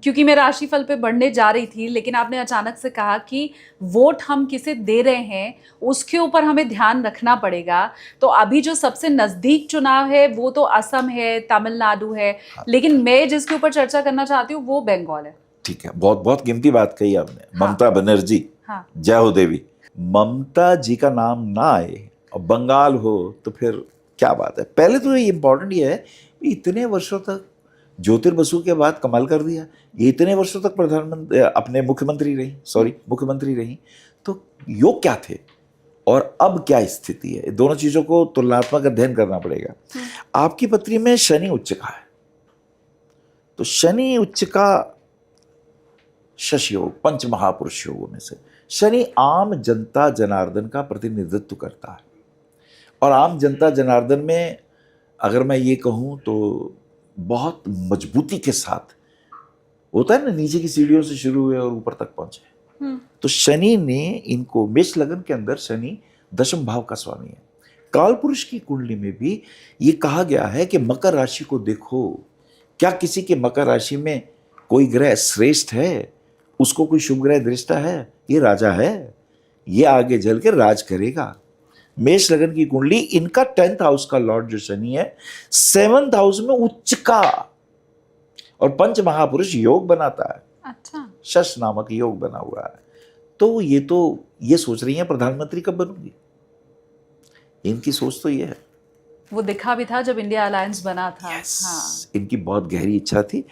क्योंकि मैं राशिफल पे बढ़ने जा रही थी, लेकिन आपने अचानक से कहा कि वोट हम किसे दे रहे हैं उसके ऊपर हमें ध्यान रखना पड़ेगा। तो अभी जो सबसे नज़दीक चुनाव है वो तो असम है, तमिलनाडु है, लेकिन मैं जिसके ऊपर चर्चा करना चाहती हूँ वो बंगाल है। ठीक है, बहुत बहुत कीमती बात कही आपने। हाँ। ममता बनर्जी, हाँ। जय हो देवी। ममता जी का नाम ना आए और बंगाल हो तो फिर क्या बात है। पहले तो ये इंपॉर्टेंट ये है कि इतने वर्षों तक ज्योतिर बसु के बाद कमाल कर दिया, ये इतने वर्षों तक प्रधानमंत्री अपने मुख्यमंत्री रही, तो योग क्या थे और अब क्या स्थिति है, दोनों चीजों को तुलनात्मक अध्ययन करना पड़ेगा। आपकी पत्री में शनि उच्च का है, तो शनि उच्च का शश योग पंच महापुरुष योगों में से शनि आम जनता जनार्दन का प्रतिनिधित्व करता है। और आम जनता जनार्दन में अगर मैं ये कहूं तो बहुत मजबूती के साथ होता है ना, नीचे की सीढ़ियों से शुरू हुए और ऊपर तक पहुंचे। तो शनि ने इनको, मेष लगन के अंदर शनि दशम भाव का स्वामी है। काल पुरुष की कुंडली में भी ये कहा गया है कि मकर राशि को देखो, क्या किसी के मकर राशि में कोई ग्रह श्रेष्ठ है, उसको कोई शुभ ग्रह दृष्टा है? ये राजा है, ये आगे चल के राज करेगा। मेष लगन की कुंडली, इनका 10th हाउस का लॉर्ड जो शनि है 7th हाउस में उच्च का और पंच महापुरुष योग बनाता है। अच्छा। शश नामक योग बना हुआ है। तो ये सोच रही हैं प्रधानमंत्री कब बनूंगी, इनकी सोच तो ये है। वो दिखा भी था जब इंडिया अलायंस बना था। yes, हाँ। इनकी बहुत गहरी इच्छा थी।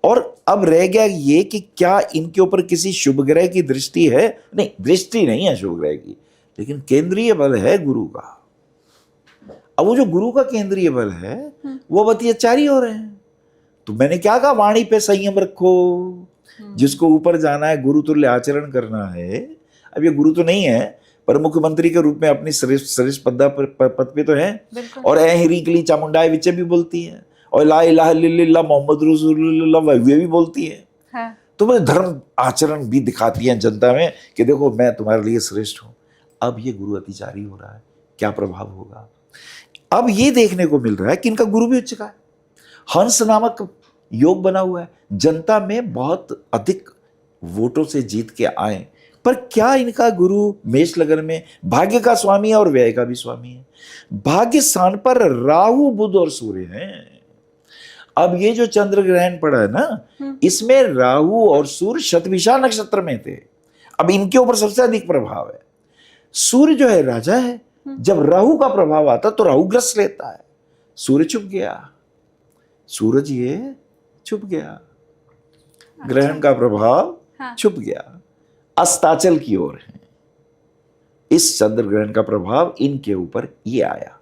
और अब रह गया ये कि क्या इनके ऊपर किसी शुभ ग्रह की दृष्टि है? नहीं, दृष्टि नहीं है शुभ ग्रह की, लेकिन केंद्रीय बल है गुरु का। अब वो जो गुरु का केंद्रीय बल है वो अत्याचारी हो रहे हैं। तो मैंने क्या कहा, वाणी पे संयम रखो, जिसको ऊपर जाना है गुरु तुल्य आचरण करना है। अब ये गुरु तो नहीं है पर मुख्यमंत्री के रूप में अपनी श्रेष्ठ पद पे तो है। और ए हिरी कली चामुंडाई विचे भी बोलती है, और ला इलाहा इल्लल्लाह मोहम्मद रसूलुल्लाह वे भी बोलती है। हाँ। तो मैं धर्म आचरण भी दिखाती है जनता में कि देखो मैं तुम्हारे लिए श्रेष्ठ हूं। अब ये गुरु अतिचारी हो रहा है, क्या प्रभाव होगा? अब ये देखने को मिल रहा है कि इनका गुरु भी उच्च का है, हंस नामक योग बना हुआ है, जनता में बहुत अधिक वोटों से जीत के आए। पर क्या इनका गुरु मेष लगन में भाग्य का स्वामी है और व्यय का भी स्वामी है। भाग्य स्थान पर राहु बुध और सूर्य हैं। अब ये जो चंद्र ग्रहण पड़ा है ना, इसमें राहु और सूर्य शतभिषा नक्षत्र में थे। अब इनके ऊपर सबसे अधिक प्रभाव है। सूर्य जो है राजा है, जब राहु का प्रभाव आता तो राहु ग्रस्त लेता है। सूर्य चुप गया, सूरज ये चुप गया, ग्रहण का प्रभाव चुप गया, अस्ताचल की ओर है। इस चंद्र ग्रहण का प्रभाव इनके ऊपर ये आया।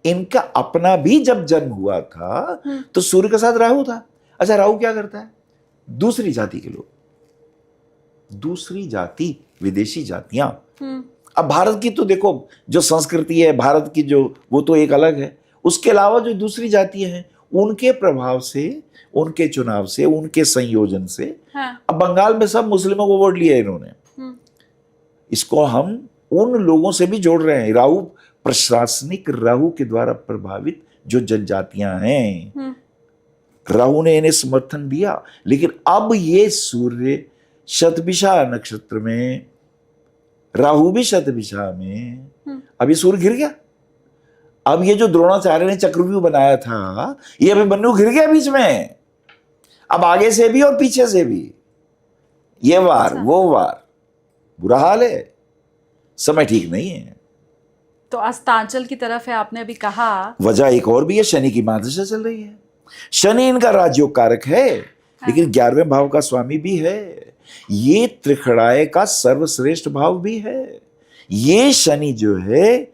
इनका अपना भी जब जन्म हुआ था तो सूर्य के साथ राहु था। अच्छा, राहु क्या करता है? दूसरी जाति के लोग, दूसरी जाति, विदेशी जातियां। अब भारत की तो देखो जो संस्कृति है भारत की, जो वो तो एक अलग है। उसके अलावा जो दूसरी जातियां हैं उनके प्रभाव से, उनके चुनाव से, उनके संयोजन से, अब बंगाल में सब मुस्लिमों को वोट लिया इन्होंने। इसको हम उन लोगों से भी जोड़ रहे हैं। राहु, प्रशासनिक राहु के द्वारा प्रभावित जो जनजातियां हैं, राहु ने इन्हें समर्थन दिया। लेकिन अब ये सूर्य शतभिषा नक्षत्र में, राहु भी शतभिषा में, अब ये सूर्य गिर गया। अब ये जो द्रोणाचार्य ने चक्रव्यूह बनाया था, ये अभिमन्यु गिर गया बीच में। अब आगे से भी और पीछे से भी, ये वार वो वार, बुरा हाल है, समय ठीक नहीं है। तो अस्तांचल की तरफ है, आपने अभी कहा। वजह एक और भी है, शनि की महादशा चल रही है। शनि इनका राजयोग कारक है, लेकिन 11वें भाव का स्वामी भी है। ये त्रिखड़ाए का सर्वश्रेष्ठ भाव भी है। ये शनि जो है,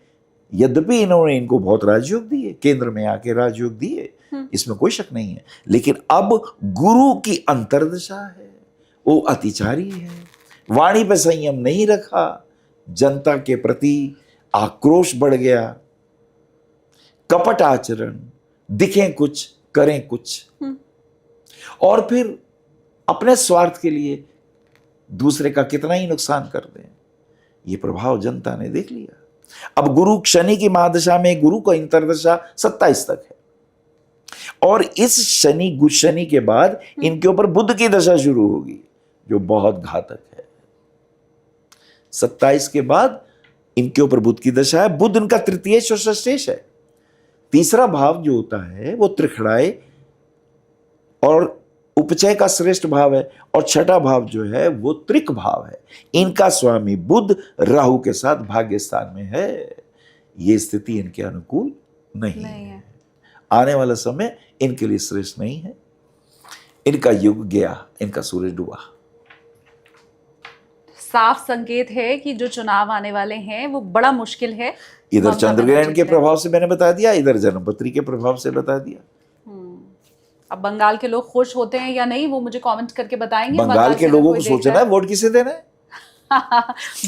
यद्यपि इन्होंने इनको बहुत राजयोग दिए, केंद्र में आके राजयोग दिए, इसमें कोई शक नहीं है, लेकिन अब गुरु की अंतर्दशा है, वो अतिचारी है। वाणी पे संयम नहीं रखा, जनता के प्रति आक्रोश बढ़ गया, कपट आचरण, दिखें कुछ करें कुछ, और फिर अपने स्वार्थ के लिए दूसरे का कितना ही नुकसान कर दें। ये प्रभाव जनता ने देख लिया। अब गुरु शनि की महादशा में, गुरु का अंतर्दशा 27 तक है। और इस शनि के बाद इनके ऊपर बुध की दशा शुरू होगी, जो बहुत घातक है। 27 के बाद इनके ऊपर बुध की दशा है। बुध इनका तृतीयेश और षष्ठेश है। तीसरा भाव जो होता है वो त्रिखड़ाए और उपचय का श्रेष्ठ भाव है, और छठा भाव जो है वो त्रिक भाव है। इनका स्वामी बुध राहु के साथ भाग्य स्थान में है। ये स्थिति इनके अनुकूल नहीं है। आने वाला समय इनके लिए श्रेष्ठ नहीं है। इनका युग गया, इनका सूरज डूबा। साफ संकेत है कि जो चुनाव आने वाले हैं वो बड़ा मुश्किल है। इधर चंद्रग्रहण के प्रभाव से मैंने बता दिया, इधर जन्मपत्री के प्रभाव से बता दिया। अब बंगाल के लोग खुश होते हैं या नहीं, वो मुझे कमेंट करके बताएंगे। बंगाल के लोगों को सोचना है वोट किसे देना है।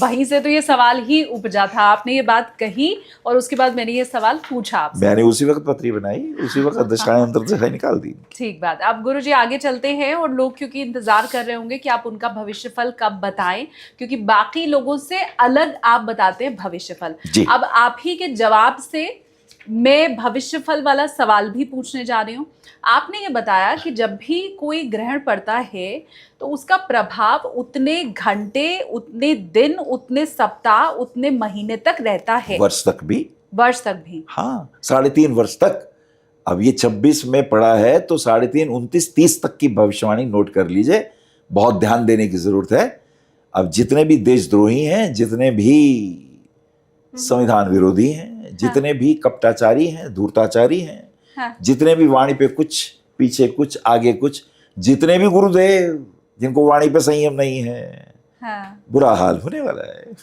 वहीं से तो ये सवाल ही उपजा था। आपने ये बात कही और उसके बाद मैंने ये सवाल पूछा आपसे। मैंने उसी वक्त पत्री बनाई, उसी वक्त दशाएं अंतर्दशाएं निकाल दी। ठीक बात। अब गुरुजी आगे चलते हैं, और लोग क्योंकि इंतजार कर रहे होंगे कि आप उनका भविष्यफल कब बताएं, क्योंकि बाकी लोगों से अलग आप बताते हैं भविष्यफल। अब आप ही के जवाब से मैं भविष्यफल वाला सवाल भी पूछने जा रही हूँ। आपने ये बताया कि जब भी कोई ग्रहण पड़ता है तो उसका प्रभाव उतने घंटे, उतने दिन, उतने सप्ताह, उतने महीने तक रहता है। वर्ष तक भी। हाँ, 3.5 वर्ष तक। अब ये 26 में पड़ा है तो 3.5, 29, 30 तक की भविष्यवाणी नोट कर लीजिए। बहुत ध्यान देने की जरूरत है। अब जितने भी देशद्रोही हैं, जितने भी संविधान विरोधी हैं, जितने भी कपटाचारी हैं, धूर्ताचारी हैं, जितने भी वाणी पे कुछ, पीछे कुछ, आगे कुछ, जितने भी गुरुदेव जिनको वाणी पे संयम नहीं है, बुरा हाल होने वाला है।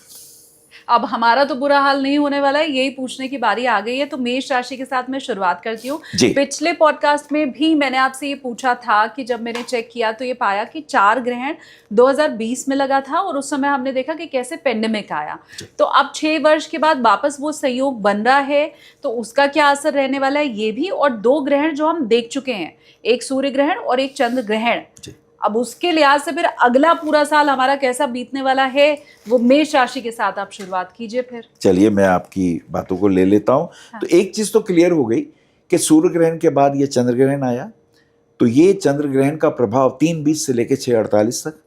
अब हमारा तो बुरा हाल नहीं होने वाला है, यही पूछने की बारी आ गई है। तो मेष राशि के साथ मैं शुरुआत करती हूँ। पिछले पॉडकास्ट में भी मैंने आपसे ये पूछा था कि जब मैंने चेक किया तो ये पाया कि 4 ग्रहण 2020 में लगा था, और उस समय हमने देखा कि कैसे पेंडेमिक आया। तो अब 6 वर्ष के बाद वापस वो संयोग बन रहा है, तो उसका क्या असर रहने वाला है ये भी। और 2 ग्रहण जो हम देख चुके हैं, एक सूर्य ग्रहण और एक चंद्र ग्रहण, अब उसके लिहाज से फिर अगला पूरा साल हमारा कैसा बीतने वाला है, वो मेष राशि के साथ आप शुरुआत कीजिए। फिर चलिए मैं आपकी बातों को ले लेता हूँ। तो एक चीज तो क्लियर हो गई कि सूर्य ग्रहण के बाद ये चंद्र ग्रहण आया, तो ये चंद्र ग्रहण का प्रभाव 3:20 से लेकर 6:48 तक,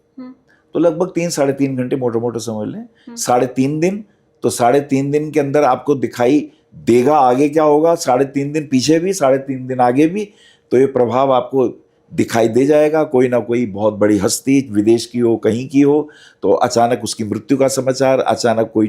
तो लगभग 3-3.5 घंटे मोटे मोटे समझ लें। 3.5 दिन, तो 3.5 दिन के अंदर आपको दिखाई देगा आगे क्या होगा। 3.5 दिन पीछे भी, 3.5 दिन आगे भी, तो ये प्रभाव आपको दिखाई दे जाएगा। कोई ना कोई बहुत बड़ी हस्ती, विदेश की हो, कहीं की हो, तो अचानक उसकी मृत्यु का समाचार, अचानक कोई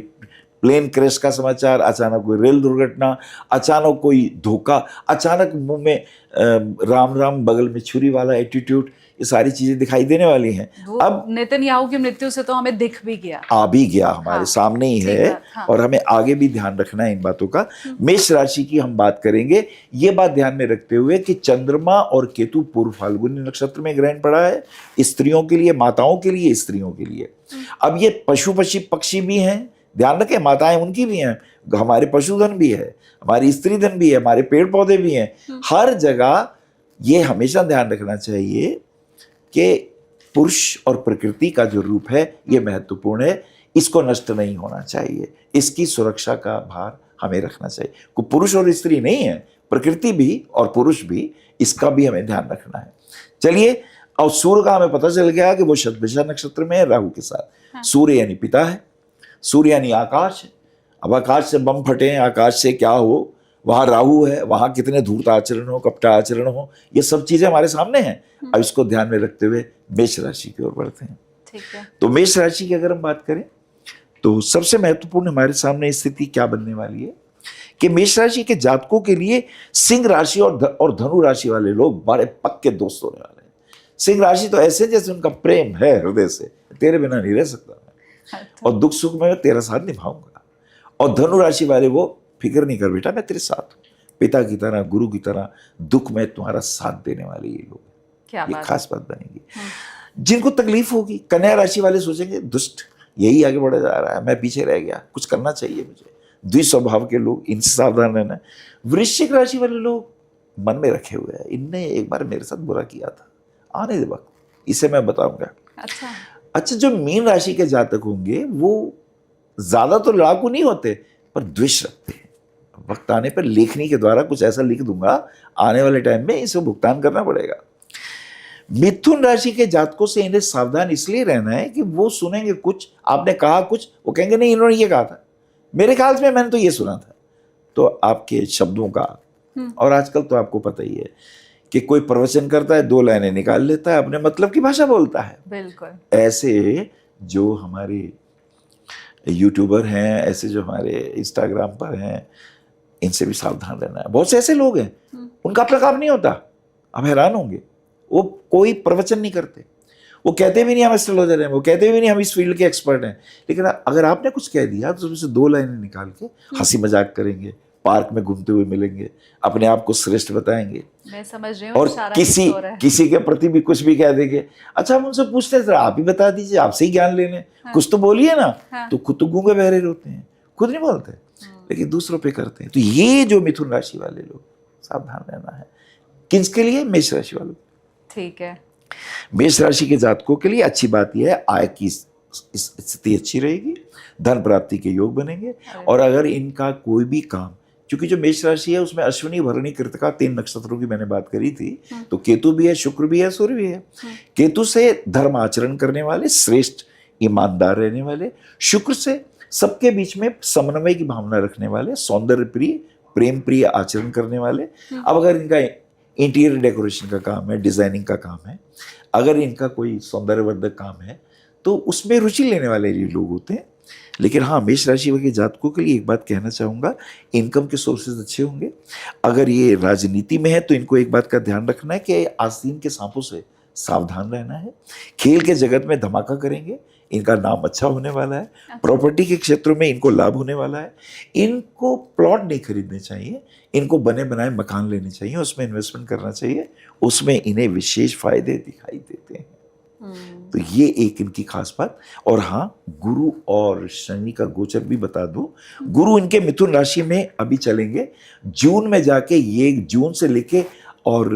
प्लेन क्रैश का समाचार, अचानक कोई रेल दुर्घटना, अचानक कोई धोखा, अचानक मुंह में राम राम बगल में छुरी वाला एटीट्यूड, ये सारी चीजें दिखाई देने वाली हैं। अब नेतन्याहू की मृत्यु से तो हमें दिख भी गया, आ भी गया, हमारे सामने ही है। और हमें आगे भी ध्यान रखना है इन बातों का। मेष राशि की हम बात करेंगे, ये बात ध्यान में रखते हुए कि चंद्रमा और केतु पूर्व फाल्गुनी नक्षत्र में ग्रहण पड़ा है, स्त्रियों के लिए, माताओं के लिए, स्त्रियों के लिए। अब ये पशु पक्षी भी हैं, ध्यान रखें, माताएं उनकी भी हैं, हमारे पशुधन भी है, हमारी स्त्री धन भी है, हमारे पेड़ पौधे भी हैं। हर जगह ये हमेशा ध्यान रखना चाहिए कि पुरुष और प्रकृति का जो रूप है ये महत्वपूर्ण है, इसको नष्ट नहीं होना चाहिए, इसकी सुरक्षा का भार हमें रखना चाहिए। कोई पुरुष और स्त्री नहीं है, प्रकृति भी और पुरुष भी, इसका भी हमें ध्यान रखना है। चलिए, और सूर्य का हमें पता चल गया कि वो शतभिषा नक्षत्र में है राहु के साथ। सूर्य यानी पिता है, सूर्य यानी आकाश है। अब आकाश से बम फटे, आकाश से क्या हो, वहां राहु है, वहां कितने धूर्त आचरण हो, कपटा आचरण हो, ये सब चीजें हमारे सामने हैं। अब इसको ध्यान में रखते हुए मेष राशि की ओर बढ़ते हैं। ठीक है। तो मेष राशि की अगर हम बात करें तो सबसे महत्वपूर्ण हमारे सामने स्थिति क्या बनने वाली है कि मेष राशि के जातकों के लिए सिंह राशि और धनु राशि वाले लोग बड़े पक्के दोस्त होने वाले हैं। सिंह राशि तो ऐसे जैसे उनका प्रेम है हृदय से, तेरे बिना नहीं रह सकता मैं, और दुख सुख में मैं तेरा साथ निभाऊंगा। और धनु राशि वाले वो, फिक्र नहीं कर बेटा, मैं तेरे साथ हूँ, पिता की तरह, गुरु की तरह, दुख में तुम्हारा साथ देने वाले ये लोग, ये खास बात बनेगी। जिनको तकलीफ होगी, कन्या राशि वाले सोचेंगे दुष्ट, यही आगे बढ़ा जा रहा है, मैं पीछे रह गया, कुछ करना चाहिए मुझे। द्विस्वभाव के लोग, इनसे सावधान रहना। वृश्चिक राशि वाले लोग मन में रखे हुए हैं, इनने एक बार मेरे साथ बुरा किया था, आने दे वक्त, इसे मैं बताऊंगा। अच्छा, जो मीन राशि के जातक होंगे वो ज्यादा तो लड़ाकू नहीं होते, पर द्वेष रखते हैं, वक्त आने पर लेखनी के द्वारा कुछ ऐसा लिख दूंगा, आने वाले टाइम में इसे भुगतान करना पड़ेगा। मिथुन राशि के जातकों से इन्हें सावधान इसलिए रहना है कि वो सुनेंगे कुछ, आपने कहा कुछ, वो कहेंगे नहीं इन्होंने ये कहा था, मेरे ख्याल में मैंने तो ये सुना था। तो आपके शब्दों का, और आजकल तो आपको पता ही है कि कोई प्रवचन करता है, 2 लाइनें निकाल लेता है, अपने मतलब की भाषा बोलता है। बिल्कुल। ऐसे जो हमारे यूट्यूबर हैं, ऐसे जो हमारे इंस्टाग्राम पर हैं, इनसे भी सावधान रहना है। बहुत से ऐसे लोग हैं उनका अपना काम नहीं होता, आप हैरान होंगे, वो कोई प्रवचन नहीं करते, वो कहते भी नहीं हम एस्ट्रोलॉजर हैं, वो कहते भी नहीं हम इस फील्ड के एक्सपर्ट हैं, लेकिन अगर आपने कुछ कह दिया तो उसमें से 2 लाइनें निकाल के हंसी मजाक करेंगे, पार्क में घूमते हुए मिलेंगे, अपने आप को श्रेष्ठ बताएंगे, मैं समझ रही हूँ, और इशारा किसी किस ओर है। किसी के प्रति भी कुछ भी कह देंगे। अच्छा, हम उनसे पूछते हैं आप ही बता दीजिए, आपसे ही ज्ञान ले लें, कुछ तो बोलिए ना। तो खुद तो गूंगे बहरे होते हैं, खुद नहीं बोलते, लेकिन दूसरों पे करते हैं। तो ये जो मिथुन राशि वाले लोग, सावधान रहना है। किसके लिए? मेष राशि वालों। ठीक है। मेष राशि के जातकों के लिए अच्छी बात यह है, आय की स्थिति अच्छी रहेगी, धन प्राप्ति के योग बनेंगे। और अगर इनका कोई भी काम, क्योंकि जो मेष राशि है उसमें अश्विनी, भरणी, कृतिका 3 नक्षत्रों की मैंने बात करी थी, तो केतु भी है, शुक्र भी है, सूर्य भी है। केतु से धर्म आचरण करने वाले, श्रेष्ठ ईमानदार रहने वाले, शुक्र से सबके बीच में समन्वय की भावना रखने वाले, सौंदर्य प्रिय, प्रेम प्रिय आचरण करने वाले। अब अगर इनका इंटीरियर डेकोरेशन का काम है, डिजाइनिंग का काम है, अगर इनका कोई सौंदर्यवर्धक काम है, तो उसमें रुचि लेने वाले ये लोग होते हैं। लेकिन हाँ, मेष राशि के जातकों के लिए एक बात कहना चाहूँगा, इनकम के सोर्सेज अच्छे होंगे। अगर ये राजनीति में है तो इनको एक बात का ध्यान रखना है कि आस्तीन के सांपों से सावधान रहना है। खेल के जगत में धमाका करेंगे, इनका नाम अच्छा होने वाला है। प्रॉपर्टी के क्षेत्रों में इनको लाभ होने वाला है। इनको प्लॉट नहीं खरीदने चाहिए, इनको बने बनाए मकान लेने चाहिए, उसमें इन्वेस्टमेंट करना चाहिए, उसमें इन्हें विशेष फायदे दिखाई देते हैं। तो ये एक इनकी खास बात। और हाँ, गुरु और शनि का गोचर भी बता दूं, गुरु इनके मिथुन राशि में अभी चलेंगे, जून में जाके ये जून से लेके और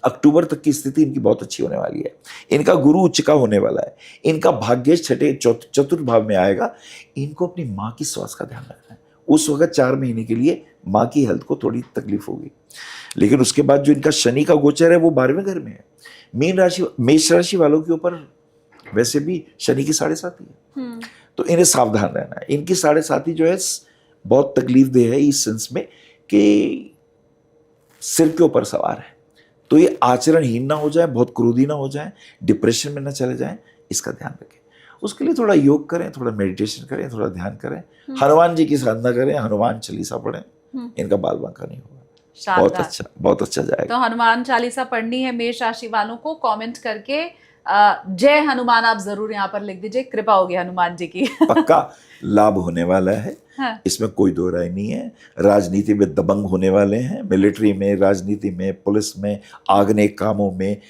अक्टूबर तक की स्थिति इनकी बहुत अच्छी होने वाली है। इनका गुरु उच्च का होने वाला है, इनका भाग्येश छठे चतुर्थ भाव में आएगा। इनको अपनी माँ की स्वास्थ्य का ध्यान रखना है। उस वक्त 4 महीने के लिए माँ की हेल्थ को थोड़ी तकलीफ होगी, लेकिन उसके बाद जो इनका शनि का गोचर है वो 12वें घर में है। मीन राशि, मेष राशि वालों के ऊपर वैसे भी शनि की 7.5 है, तो इन्हें सावधान रहना है। इनकी 7.5 जो है बहुत तकलीफ दे है इस सेंस में कि सिर के ऊपर सवार है, तो ये आचरणहीन ना हो जाए, बहुत क्रोधी ना हो जाए, डिप्रेशन में ना चले जाए, इसका ध्यान रखें। उसके लिए थोड़ा योग करें, थोड़ा मेडिटेशन करें, थोड़ा ध्यान करें, हनुमान जी की साधना करें, हनुमान चालीसा पढ़ें, इनका बाल बांका नहीं होगा। बहुत अच्छा जाएगा। तो हनुमान चालीसा पढ़नी है मेष राशि वालों को, कमेंट करके जय हनुमान आप जरूर यहाँ पर लिख दीजिए, कृपा होगी हनुमान जी की। पक्का लाभ होने वाला है। हाँ। इसमें कोई दो राय नहीं है। राजनीति में दबंग होने वाले हैं, मिलिट्री में, राजनीति में, पुलिस में, आग्नेय कामों में।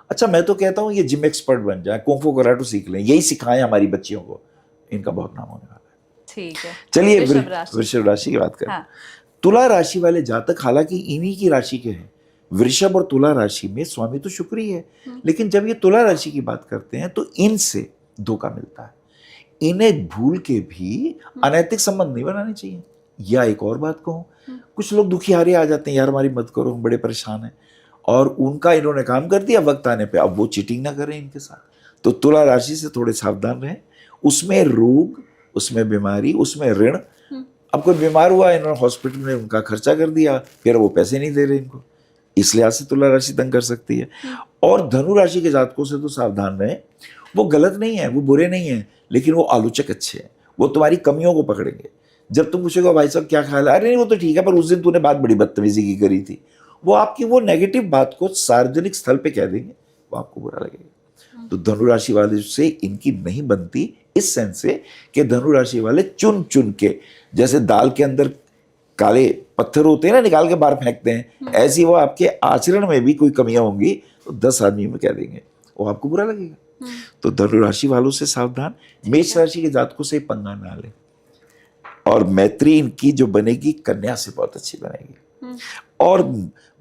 अच्छा, मैं तो कहता हूँ ये जिम एक्सपर्ट बन जाए, कुंफू कराटे सीख लें, यही सिखाएं हमारी बच्चियों को, इनका बहुत नाम होने वाला है। ठीक है, चलिए वृषभ राशि की बात करें। हाँ। तुला राशि वाले जातक हालांकि इन्हीं की राशि के हैं, वृषभ और तुला राशि में स्वामी तो शुक्र ही है, लेकिन जब ये तुला राशि की बात करते हैं तो इनसे धोखा मिलता है। इन्हें भूल के भी अनैतिक संबंध नहीं बनाने चाहिए। या एक और बात कहूँ, कुछ लोग दुखियारे आ जाते हैं, यार हमारी मत करो, हम बड़े परेशान हैं, और उनका इन्होंने काम कर दिया वक्त आने पे, अब वो चीटिंग ना करें इनके साथ। तो तुला राशि से थोड़े सावधान रहें। उसमें रोग, उसमें बीमारी, उसमें ऋण। अब कोई बीमार हुआ, इन्होंने हॉस्पिटल में उनका खर्चा कर दिया, फिर वो पैसे नहीं दे रहे इनको, इस लिहाज से तुला राशि तंग कर सकती है। और धनु राशि के जातकों से तो सावधान रहें। वो गलत नहीं है, वो बुरे नहीं है, लेकिन वो आलोचक अच्छे हैं। वो तुम्हारी कमियों को पकड़ेंगे। जब तुम पूछोगे भाई साहब क्या ख्याल है, अरे नहीं वो तो ठीक है, पर उस दिन तूने बात बड़ी बदतमीजी की करी थी, वो आपकी वो नेगेटिव बात को सार्वजनिक स्थल पे कह देंगे, वो आपको बुरा लगेगा। तो धनु राशि वाले से इनकी नहीं बनती, इस सेंस से कि धनु राशि वाले चुन चुन के, जैसे दाल के अंदर काले पत्थर होते हैं ना, निकाल के बाहर फेंकते हैं, ऐसी वो आपके आचरण में भी कोई कमियां होंगी तो 10 आदमी में कह देंगे, वो आपको बुरा लगेगा। तो धनु राशि वालों से सावधान। मेष राशि के जातकों से पंगा ना लें। और मैत्री इनकी जो बनेगी कन्या से बहुत अच्छी बनेगी। और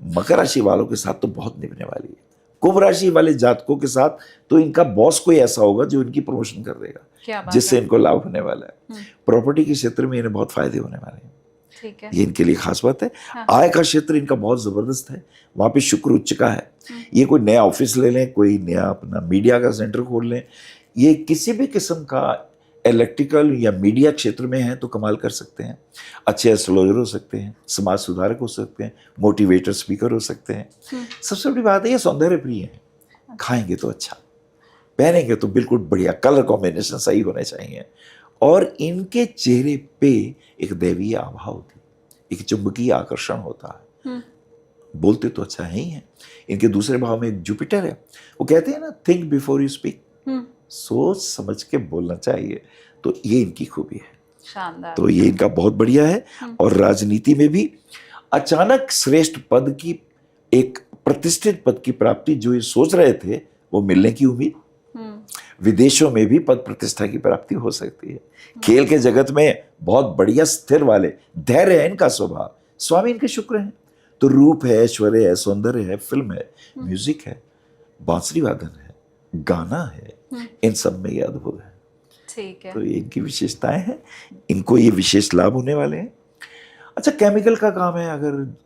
मकर राशि वालों के साथ तो बहुत निभने वाली है। कुंभ राशि वाले जातकों के साथ तो इनका बॉस कोई ऐसा होगा जो इनकी प्रमोशन कर देगा, जिससे इनको लाभ होने वाला है। प्रॉपर्टी के क्षेत्र में इन्हें बहुत फायदे होने वाले हैं। ठीक है। ये इनके लिए खास बात है। हाँ। आय का क्षेत्र इनका बहुत जबरदस्त है, वहां पे शुक्र उच्च का है। ये कोई नया ऑफिस ले लें, कोई नया अपना मीडिया का सेंटर खोल लें, ये किसी भी किस्म का इलेक्ट्रिकल या मीडिया क्षेत्र में है तो कमाल कर सकते हैं। अच्छे एस्ट्रोलॉजर हो सकते हैं, समाज सुधारक हो सकते हैं, मोटिवेटर स्पीकर हो सकते हैं। सबसे बड़ी बात है ये सौंदर्य प्रिय है, खाएंगे तो अच्छा, पहनेंगे तो बिल्कुल बढ़िया, कलर कॉम्बिनेशन सही होने चाहिए। और इनके चेहरे पे एक दैवीय आभा होती है, एक चुंबकीय आकर्षण होता है। बोलते तो अच्छा है ही है। इनके दूसरे भाव में एक जुपिटर है, वो कहते हैं ना थिंक बिफोर यू स्पीक, सोच समझ के बोलना चाहिए, तो ये इनकी खूबी है। शानदार। तो ये इनका बहुत बढ़िया है। और राजनीति में भी अचानक श्रेष्ठ पद की, एक प्रतिष्ठित पद की प्राप्ति जो ये सोच रहे थे वो मिलने की उम्मीद। विदेशों में भी पद प्रतिष्ठा की प्राप्ति हो सकती है। खेल के जगत में बहुत बढ़िया स्थिर वाले, धैर्य है इनका स्वभाव, स्वामी इनके शुक्र हैं, तो रूप है, ऐश्वर्य है, सौंदर्य है, फिल्म है, म्यूजिक है, बांसुरी वादन है, गाना है, इन सब में ये अद्भुत है। ठीक है। तो ये इनकी विशेषताएं हैं, इनको ये विशेष लाभ होने वाले हैं। अच्छा, केमिकल का काम है, अगर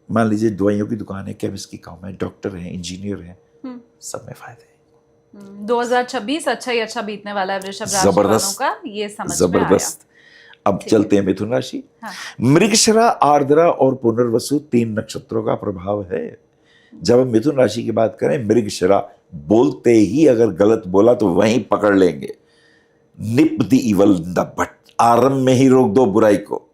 मान लीजिए दवाइयों की दुकान है, केमिस्ट की काम है, डॉक्टर है, इंजीनियर है, सब में फायदे हैं। 2026 अच्छा ही अच्छा बीतने वाला है वृषभ राशि वालों का, ये समझ में आया। जबरदस्त। अब चलते हैं मिथुन राशि। हाँ। मृगशिरा, आर्द्रा और पुनर्वसु 3 नक्षत्रों का प्रभाव है। जब हम मिथुन राशि की बात करें, मृगशिरा बोलते ही अगर गलत बोला तो वहीं पकड़ लेंगे, निप the evil in the but, आरंभ में ही रोक दो बुराई को।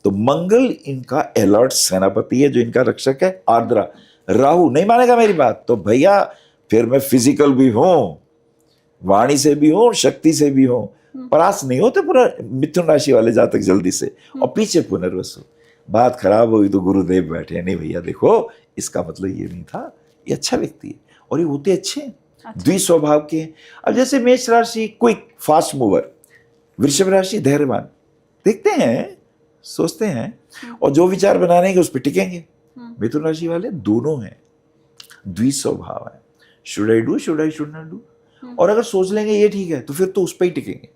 तो मंगल इनका अलर्ट सेनापति है, जो इनका रक्षक है। आर्द्रा, राहु नहीं मानेगा मेरी बात तो भैया फिर मैं फिजिकल भी हूं, वाणी से भी हूं, शक्ति से भी हूं, परास नहीं होते पूरा मिथुन राशि वाले जातक जल्दी से। और पीछे पुनर्वसु, बात खराब हुई तो गुरुदेव बैठे, नहीं भैया देखो इसका मतलब ये नहीं था, ये अच्छा व्यक्ति है और ये होते अच्छे हैं। अच्छा। द्विस्वभाव के हैं। अब जैसे मेष राशि क्विक फास्ट मूवर, वृषभ राशि धैर्यवान, देखते हैं, सोचते हैं और जो विचार बनाने उस पर टिकेंगे। मिथुन राशि वाले दोनों हैं, द्विस्वभाव है, should I do, should I should not do, और अगर सोच लेंगे ये ठीक है तो फिर तो उस पर ही टिकेंगे।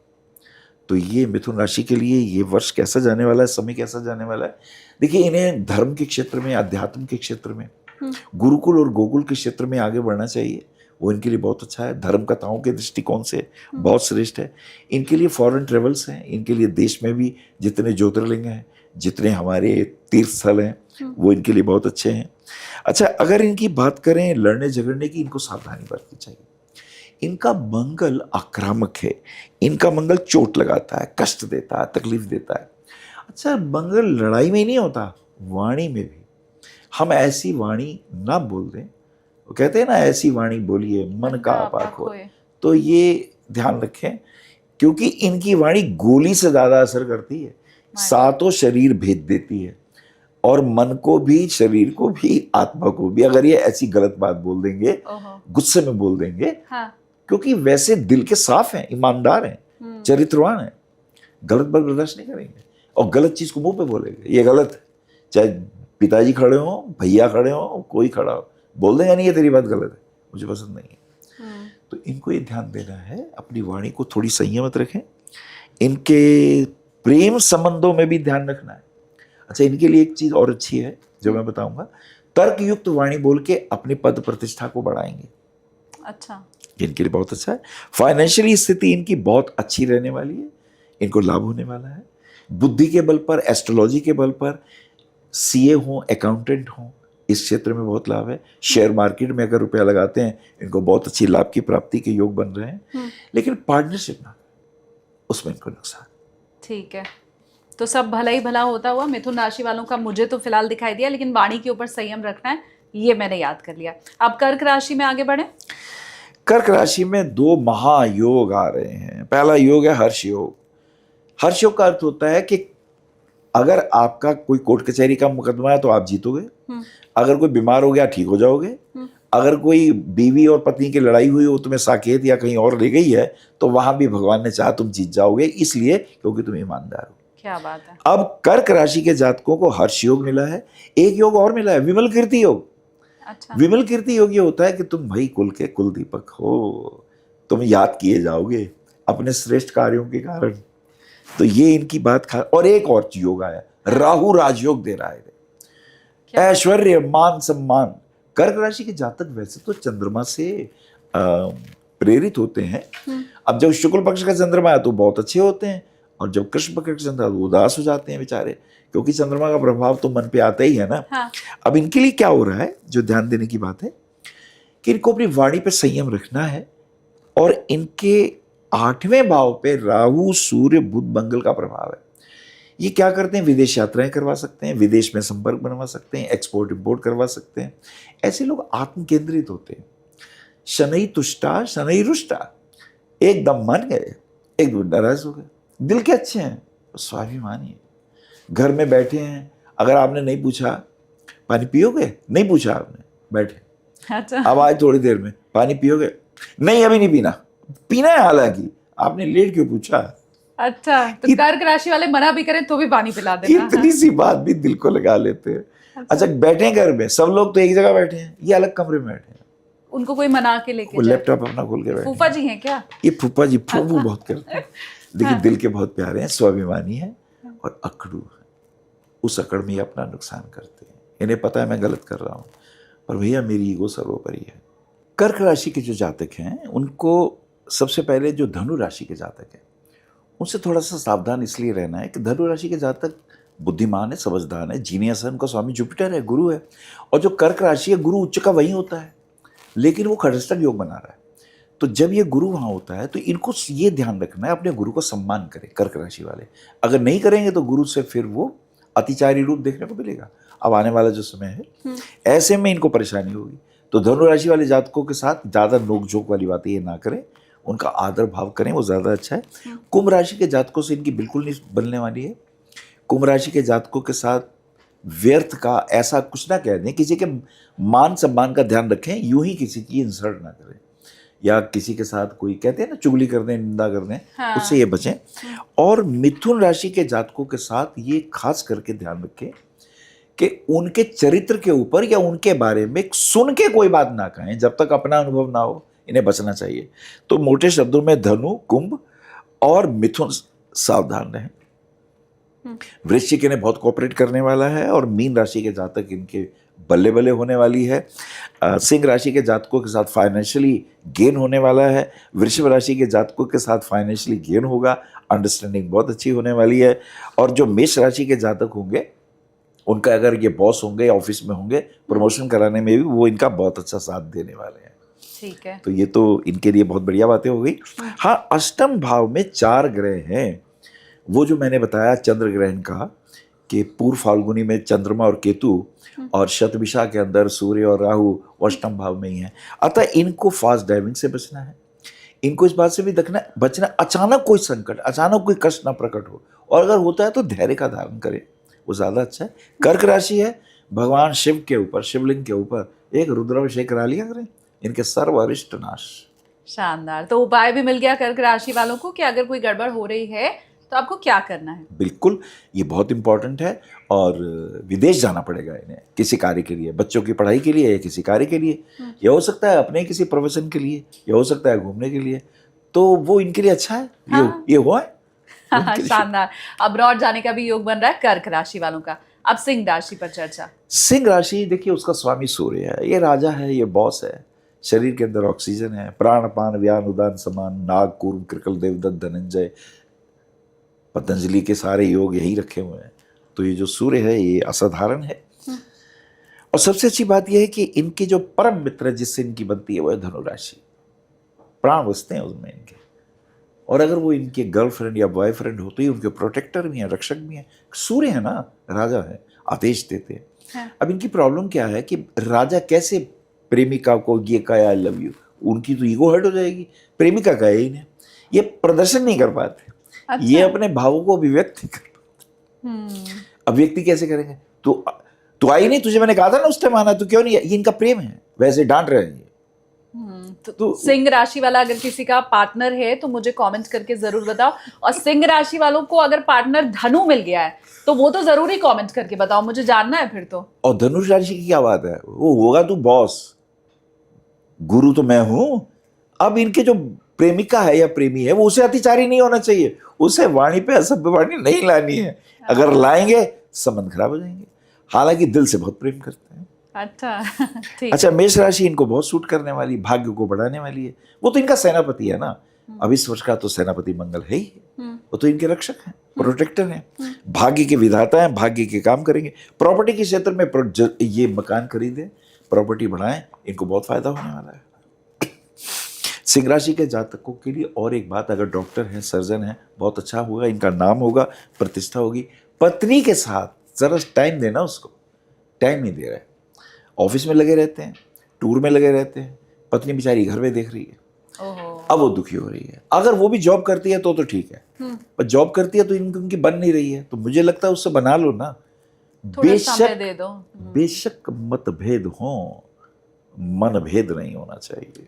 तो ये मिथुन राशि के लिए ये वर्ष कैसा जाने वाला है, समय कैसा जाने वाला है। देखिए, इन्हें धर्म के क्षेत्र में, अध्यात्म के क्षेत्र में, गुरुकुल और गोकुल के क्षेत्र में आगे बढ़ना चाहिए, वो इनके लिए बहुत अच्छा है। धर्म कथाओं के दृष्टिकोण से बहुत श्रेष्ठ है। इनके लिए फॉरेन ट्रेवल्स हैं, इनके लिए देश में भी जितने ज्योतिर्लिंग हैं, जितने हमारे तीर्थ स्थल हैं, वो इनके लिए बहुत अच्छे हैं। अच्छा, अगर इनकी बात करें लड़ने झगड़ने की, इनको सावधानी बरतनी चाहिए। इनका मंगल आक्रामक है, इनका मंगल चोट लगाता है, कष्ट देता है, तकलीफ देता है। अच्छा, मंगल लड़ाई में ही नहीं होता, वाणी में भी। हम ऐसी वाणी ना बोल दें, वो कहते हैं ना, ऐसी वाणी बोलिए मन का अपाक हो। तो ये ध्यान रखें, क्योंकि इनकी वाणी गोली से ज्यादा असर करती है, सातों शरीर भेद देती है, और मन को भी, शरीर को भी, आत्मा को भी। अगर ये ऐसी गलत बात बोल देंगे, गुस्से में बोल देंगे, हाँ। क्योंकि वैसे दिल के साफ हैं, ईमानदार हैं, चरित्रवान हैं, गलत बात बर्दाश्त नहीं करेंगे और गलत चीज को मुंह पे बोलेंगे, ये गलत है। चाहे पिताजी खड़े हो, भैया खड़े हो, कोई खड़ा हो, बोल देगा नहीं ये तेरी बात गलत है, मुझे पसंद नहीं है। तो इनको ये ध्यान देना है, अपनी वाणी को थोड़ी संयमित रखें। इनके प्रेम संबंधों में भी ध्यान रखना है। अच्छा, इनके लिए एक चीज और अच्छी है जो मैं बताऊंगा, तर्क युक्त वाणी बोल के अपनी पद प्रतिष्ठा को बढ़ाएंगे। अच्छा, इनके लिए बहुत अच्छा है। फाइनेंशियली स्थिति इनकी बहुत अच्छी रहने वाली है, इनको लाभ होने वाला है। बुद्धि के बल पर, एस्ट्रोलॉजी के बल पर, सीए हो, अकाउंटेंट हो, इस क्षेत्र में बहुत लाभ है। शेयर मार्केट में अगर रुपया लगाते हैं, इनको बहुत अच्छी लाभ की प्राप्ति के योग बन रहे हैं। लेकिन पार्टनरशिप ना, उसमें इनको नुकसान। ठीक है, तो सब भला ही भला होता हुआ मिथुन राशि वालों का मुझे तो फिलहाल दिखाई दिया, लेकिन वाणी के ऊपर संयम रखना है, ये मैंने याद कर लिया। अब कर्क राशि में आगे बढ़े। कर्क राशि में 2 महायोग आ रहे हैं। पहला योग है हर्ष योग। हर्ष योग का अर्थ होता है कि अगर आपका कोई कोर्ट कचहरी का मुकदमा है तो आप जीतोगे, अगर कोई बीमार हो गया ठीक हो जाओगे, अगर कोई बीवी और पत्नी की लड़ाई हुई हो, तुम्हें साकेत या कहीं और ले गई है, तो वहां भी भगवान ने चाहा तुम जीत जाओगे, इसलिए क्योंकि तुम ईमानदार हो। क्या बात है। अब कर्क राशि के जातकों को हर्ष योग मिला है, एक योग और मिला है, विमल कीर्ति योग। अच्छा। विमल कीर्ति योग ये होता है कि तुम भाई कुल के कुल दीपक हो, तुम याद किए जाओगे अपने श्रेष्ठ कार्यों के कारण। तो ये इनकी बात और एक और योग आया, राहु राजयोग दे रहा है, क्या? ऐश्वर्य मान सम्मान। कर्क राशि के जातक वैसे तो चंद्रमा से प्रेरित होते हैं। अब जब शुक्ल पक्ष का चंद्रमा है तो बहुत अच्छे होते हैं, और जब कृष्ण पक्ष का चंद्रमा तो उदास हो जाते हैं बेचारे, क्योंकि चंद्रमा का प्रभाव तो मन पे आता ही है ना। हाँ। अब इनके लिए क्या हो रहा है, जो ध्यान देने की बात है कि इनको अपनी वाणी पे संयम रखना है, और इनके 8वें भाव पे राहु सूर्य बुध मंगल का प्रभाव है। ये क्या करते हैं, विदेश यात्राएं करवा सकते हैं, विदेश में संपर्क बनवा सकते हैं, एक्सपोर्ट इंपोर्ट करवा सकते हैं। ऐसे लोग आत्म केंद्रित होते हैं। शनै तुष्टा शनै रुष्टा, एकदम मान गए, एकदम नाराज हो गए। दिल के अच्छे हैं, स्वाभिमानी है, घर में बैठे हैं, अगर आपने नहीं पूछा पानी पियोगे, नहीं पूछा आपने, बैठे, अच्छा। अब आज थोड़ी देर में पानी पियोगे, नहीं अभी नहीं पीना, पीना है, हालांकि आपने लेट क्यों पूछा। अच्छा, तो कर्क राशि वाले मना भी करें तो भी पानी पिला देना। इतनी सी बात भी दिल को लगा लेते हैं। अच्छा, बैठे हैं घर में, सब लोग तो एक जगह बैठे हैं, ये अलग कमरे में बैठे हैं, उनको कोई मना के लेके वो जाए। लैपटॉप अपना खोल के बैठे फूफा जी हैं क्या? ये फूफा जी फूफू बहुत करते हैं। देखिए दिल के बहुत प्यारे हैं, स्वाभिमानी है और अकड़ू है। उस अकड़ में ये अपना नुकसान करते हैं। इन्हें पता है मैं गलत कर रहा हूँ, पर भैया मेरी ईगो सर्वोपरि है। कर्क राशि के जो जातक हैं उनको सबसे पहले, जो धनु राशि के जातक हैं उनसे थोड़ा सा सावधान इसलिए रहना है कि धनु राशि के जातक बुद्धिमान है, समझदार है, जीनियस है, उनका स्वामी जुपिटर है, गुरु है। और जो कर्क राशि है, गुरु उच्च का वही होता है, लेकिन वो खड़ष्टक योग बना रहा है। तो जब ये गुरु वहाँ होता है तो इनको ये ध्यान रखना है, अपने गुरु को सम्मान करें। कर्क राशि वाले अगर नहीं करेंगे तो गुरु से फिर वो अतिचारी रूप देखने को मिलेगा। अब आने वाला जो समय है, ऐसे में इनको परेशानी होगी। तो धनु राशि वाले जातकों के साथ ज़्यादा नोक झोंक वाली बातें ये ना करें, उनका आदर भाव करें, वो ज़्यादा अच्छा है। कुंभ राशि के जातकों से इनकी बिल्कुल नहीं बनने वाली है। कुंभ राशि के जातकों के साथ व्यर्थ का ऐसा कुछ ना कह दें, किसी के मान सम्मान का ध्यान रखें, यूं ही किसी की इंसल्ट ना करें, या किसी के साथ कोई कहते हैं ना चुगली कर दें, निंदा कर दें, हाँ। उससे ये बचें। और मिथुन राशि के जातकों के साथ ये खास करके ध्यान रखें कि उनके चरित्र के ऊपर या उनके बारे में सुन के कोई बात ना कहें, जब तक अपना अनुभव ना हो, इन्हें बचना चाहिए। तो मोटे शब्दों में धनु, कुंभ और मिथुन सावधान रहें। वृश्चिक इन्हें बहुत कोऑपरेट करने वाला है, और मीन राशि के जातक इनके बल्ले बल्ले होने वाली है। सिंह राशि के जातकों के साथ फाइनेंशियली गेन होने वाला है। वृषभ राशि के जातकों के साथ फाइनेंशियली गेन होगा, अंडरस्टैंडिंग बहुत अच्छी होने वाली है। और जो मेष राशि के जातक होंगे, उनका अगर ये बॉस होंगे, ऑफिस में होंगे, प्रमोशन कराने में भी वो इनका बहुत अच्छा साथ देने वाले हैं। ठीक है। तो ये तो इनके लिए बहुत बढ़िया बातें हो गई। हाँ, अष्टम भाव में 4 ग्रह हैं। वो जो मैंने बताया चंद्र ग्रहण का, कि पूर्व फाल्गुनी में चंद्रमा और केतु, और शतभिषा के अंदर सूर्य और राहु अष्टम भाव में ही है। अतः इनको फास्ट ड्राइविंग से बचना है। इनको इस बात से भी बचना, अचानक कोई संकट, अचानक कोई कष्ट ना प्रकट हो, और अगर होता है तो धैर्य का धारण करें, वो ज़्यादा अच्छा है। कर्क राशि है, भगवान शिव के ऊपर, शिवलिंग के ऊपर एक रुद्राभिषेक करा लिया करें, इनके सर्व अरिष्ट नाश। शानदार। तो उपाय भी मिल गया कर्क राशि वालों को कि अगर कोई गड़बड़ हो रही है तो आपको क्या करना है। बिल्कुल, ये बहुत इंपॉर्टेंट है। और विदेश जाना पड़ेगा इन्हें किसी कार्य के लिए, बच्चों की पढ़ाई के लिए या किसी कार्य के लिए, या हो सकता है अपने किसी प्रोफेशन के लिए, या हो सकता है घूमने के लिए, तो वो इनके लिए अच्छा है। हाँ। ये हुआ है। शानदार। अब्रॉड जाने का भी योग बन रहा है कर्क राशि वालों का। अब सिंह राशि पर चर्चा। सिंह राशि, देखिए उसका स्वामी सूर्य है, ये राजा है, ये बॉस है। शरीर के अंदर ऑक्सीजन है, प्राण पान व्यान उदान समान, नाग कूर्म कृकल देवदत्त धनंजय, पतंजलि के सारे योग यही रखे हुए हैं। तो ये जो सूर्य है ये असाधारण है। और सबसे अच्छी बात यह है कि इनके जो परम मित्र जिससे इनकी बनती है वो है धनु राशि। प्राण बसते हैं उसमें इनके, और अगर वो इनके गर्लफ्रेंड या बॉयफ्रेंड हो तो ये उनके प्रोटेक्टर भी हैं, रक्षक भी हैं। सूर्य है ना, राजा है, आदेश देते हैं। हाँ। अब इनकी प्रॉब्लम क्या है कि राजा कैसे प्रेमिका को ये कहे आई लव यू, उनकी तो ईगो हर्ट हो जाएगी। प्रेमिका कहे इन्हें, ये प्रदर्शन नहीं कर पाते। अच्छा। ये अपने भावों को अभिव्यक्त नहीं कर पाते। अभिव्यक्ति कैसे करेंगे? तो आई नहीं, तुझे मैंने कहा था ना उस टाइम आना, तो क्यों नहीं? ये इनका प्रेम है, वैसे डांट रहे हैं। तो सिंह राशि वाला अगर किसी का पार्टनर है तो मुझे कमेंट करके जरूर बताओ। और सिंह राशि वालों को अगर पार्टनर धनु मिल गया है तो वो तो जरूरी कमेंट करके बताओ, मुझे जानना है फिर तो। और धनुष राशि की क्या बात है, वो होगा तू बॉस, गुरु तो मैं हूं। अब इनके जो प्रेमिका है या प्रेमी है वो उसे अतिचारी नहीं होना चाहिए, उसे वाणी पे असभ्य वाणी नहीं लानी है। अगर लाएंगे संबंध खराब हो जाएंगे, हालांकि दिल से बहुत प्रेम करते हैं। अच्छा ठीक। अच्छा, मेष राशि इनको बहुत सूट करने वाली, भाग्य को बढ़ाने वाली है। वो तो इनका सेनापति है ना, अब इस वर्ष का तो सेनापति मंगल है ही, वो तो इनके रक्षक हैं, प्रोटेक्टर हैं, भाग्य के विधाता हैं, भाग्य के काम करेंगे। प्रॉपर्टी के क्षेत्र में ये मकान खरीदें, प्रॉपर्टी बढ़ाएं, इनको बहुत फायदा होने वाला है। सिंह राशि के जातकों के लिए और एक बात, अगर डॉक्टर हैं, सर्जन हैं, बहुत अच्छा होगा, इनका नाम होगा, प्रतिष्ठा होगी। पत्नी के साथ जरा टाइम देना, उसको टाइम नहीं दे रहे, ऑफिस में लगे रहते हैं, टूर में लगे रहते हैं, पत्नी बेचारी घर में देख रही है, अब वो दुखी हो रही है। अगर वो भी जॉब करती है तो ठीक है, पर जॉब करती है तो उनकी बन नहीं रही है, तो मुझे लगता है उससे बना लो ना। बेशक दे दो। बेशक मतभेद हो, मन भेद नहीं होना चाहिए।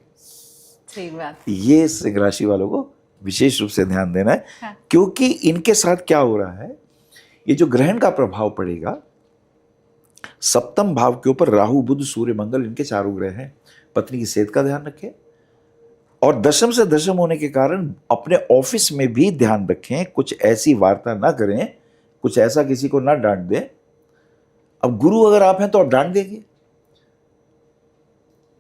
ठीक बात। ये सिंह राशि वालों को विशेष रूप से ध्यान देना है। हाँ। क्योंकि इनके साथ क्या हो रहा है, ये जो ग्रहण का प्रभाव पड़ेगा, सप्तम भाव के ऊपर राहु, बुध, सूर्य, मंगल, इनके चारों ग्रह हैं। पत्नी की सेहत का ध्यान रखें, और दशम से दशम होने के कारण अपने ऑफिस में भी ध्यान रखें, कुछ ऐसी वार्ता ना करें, कुछ ऐसा किसी को ना डांट दें। अब गुरु अगर आप हैं तो आप डांट देंगे,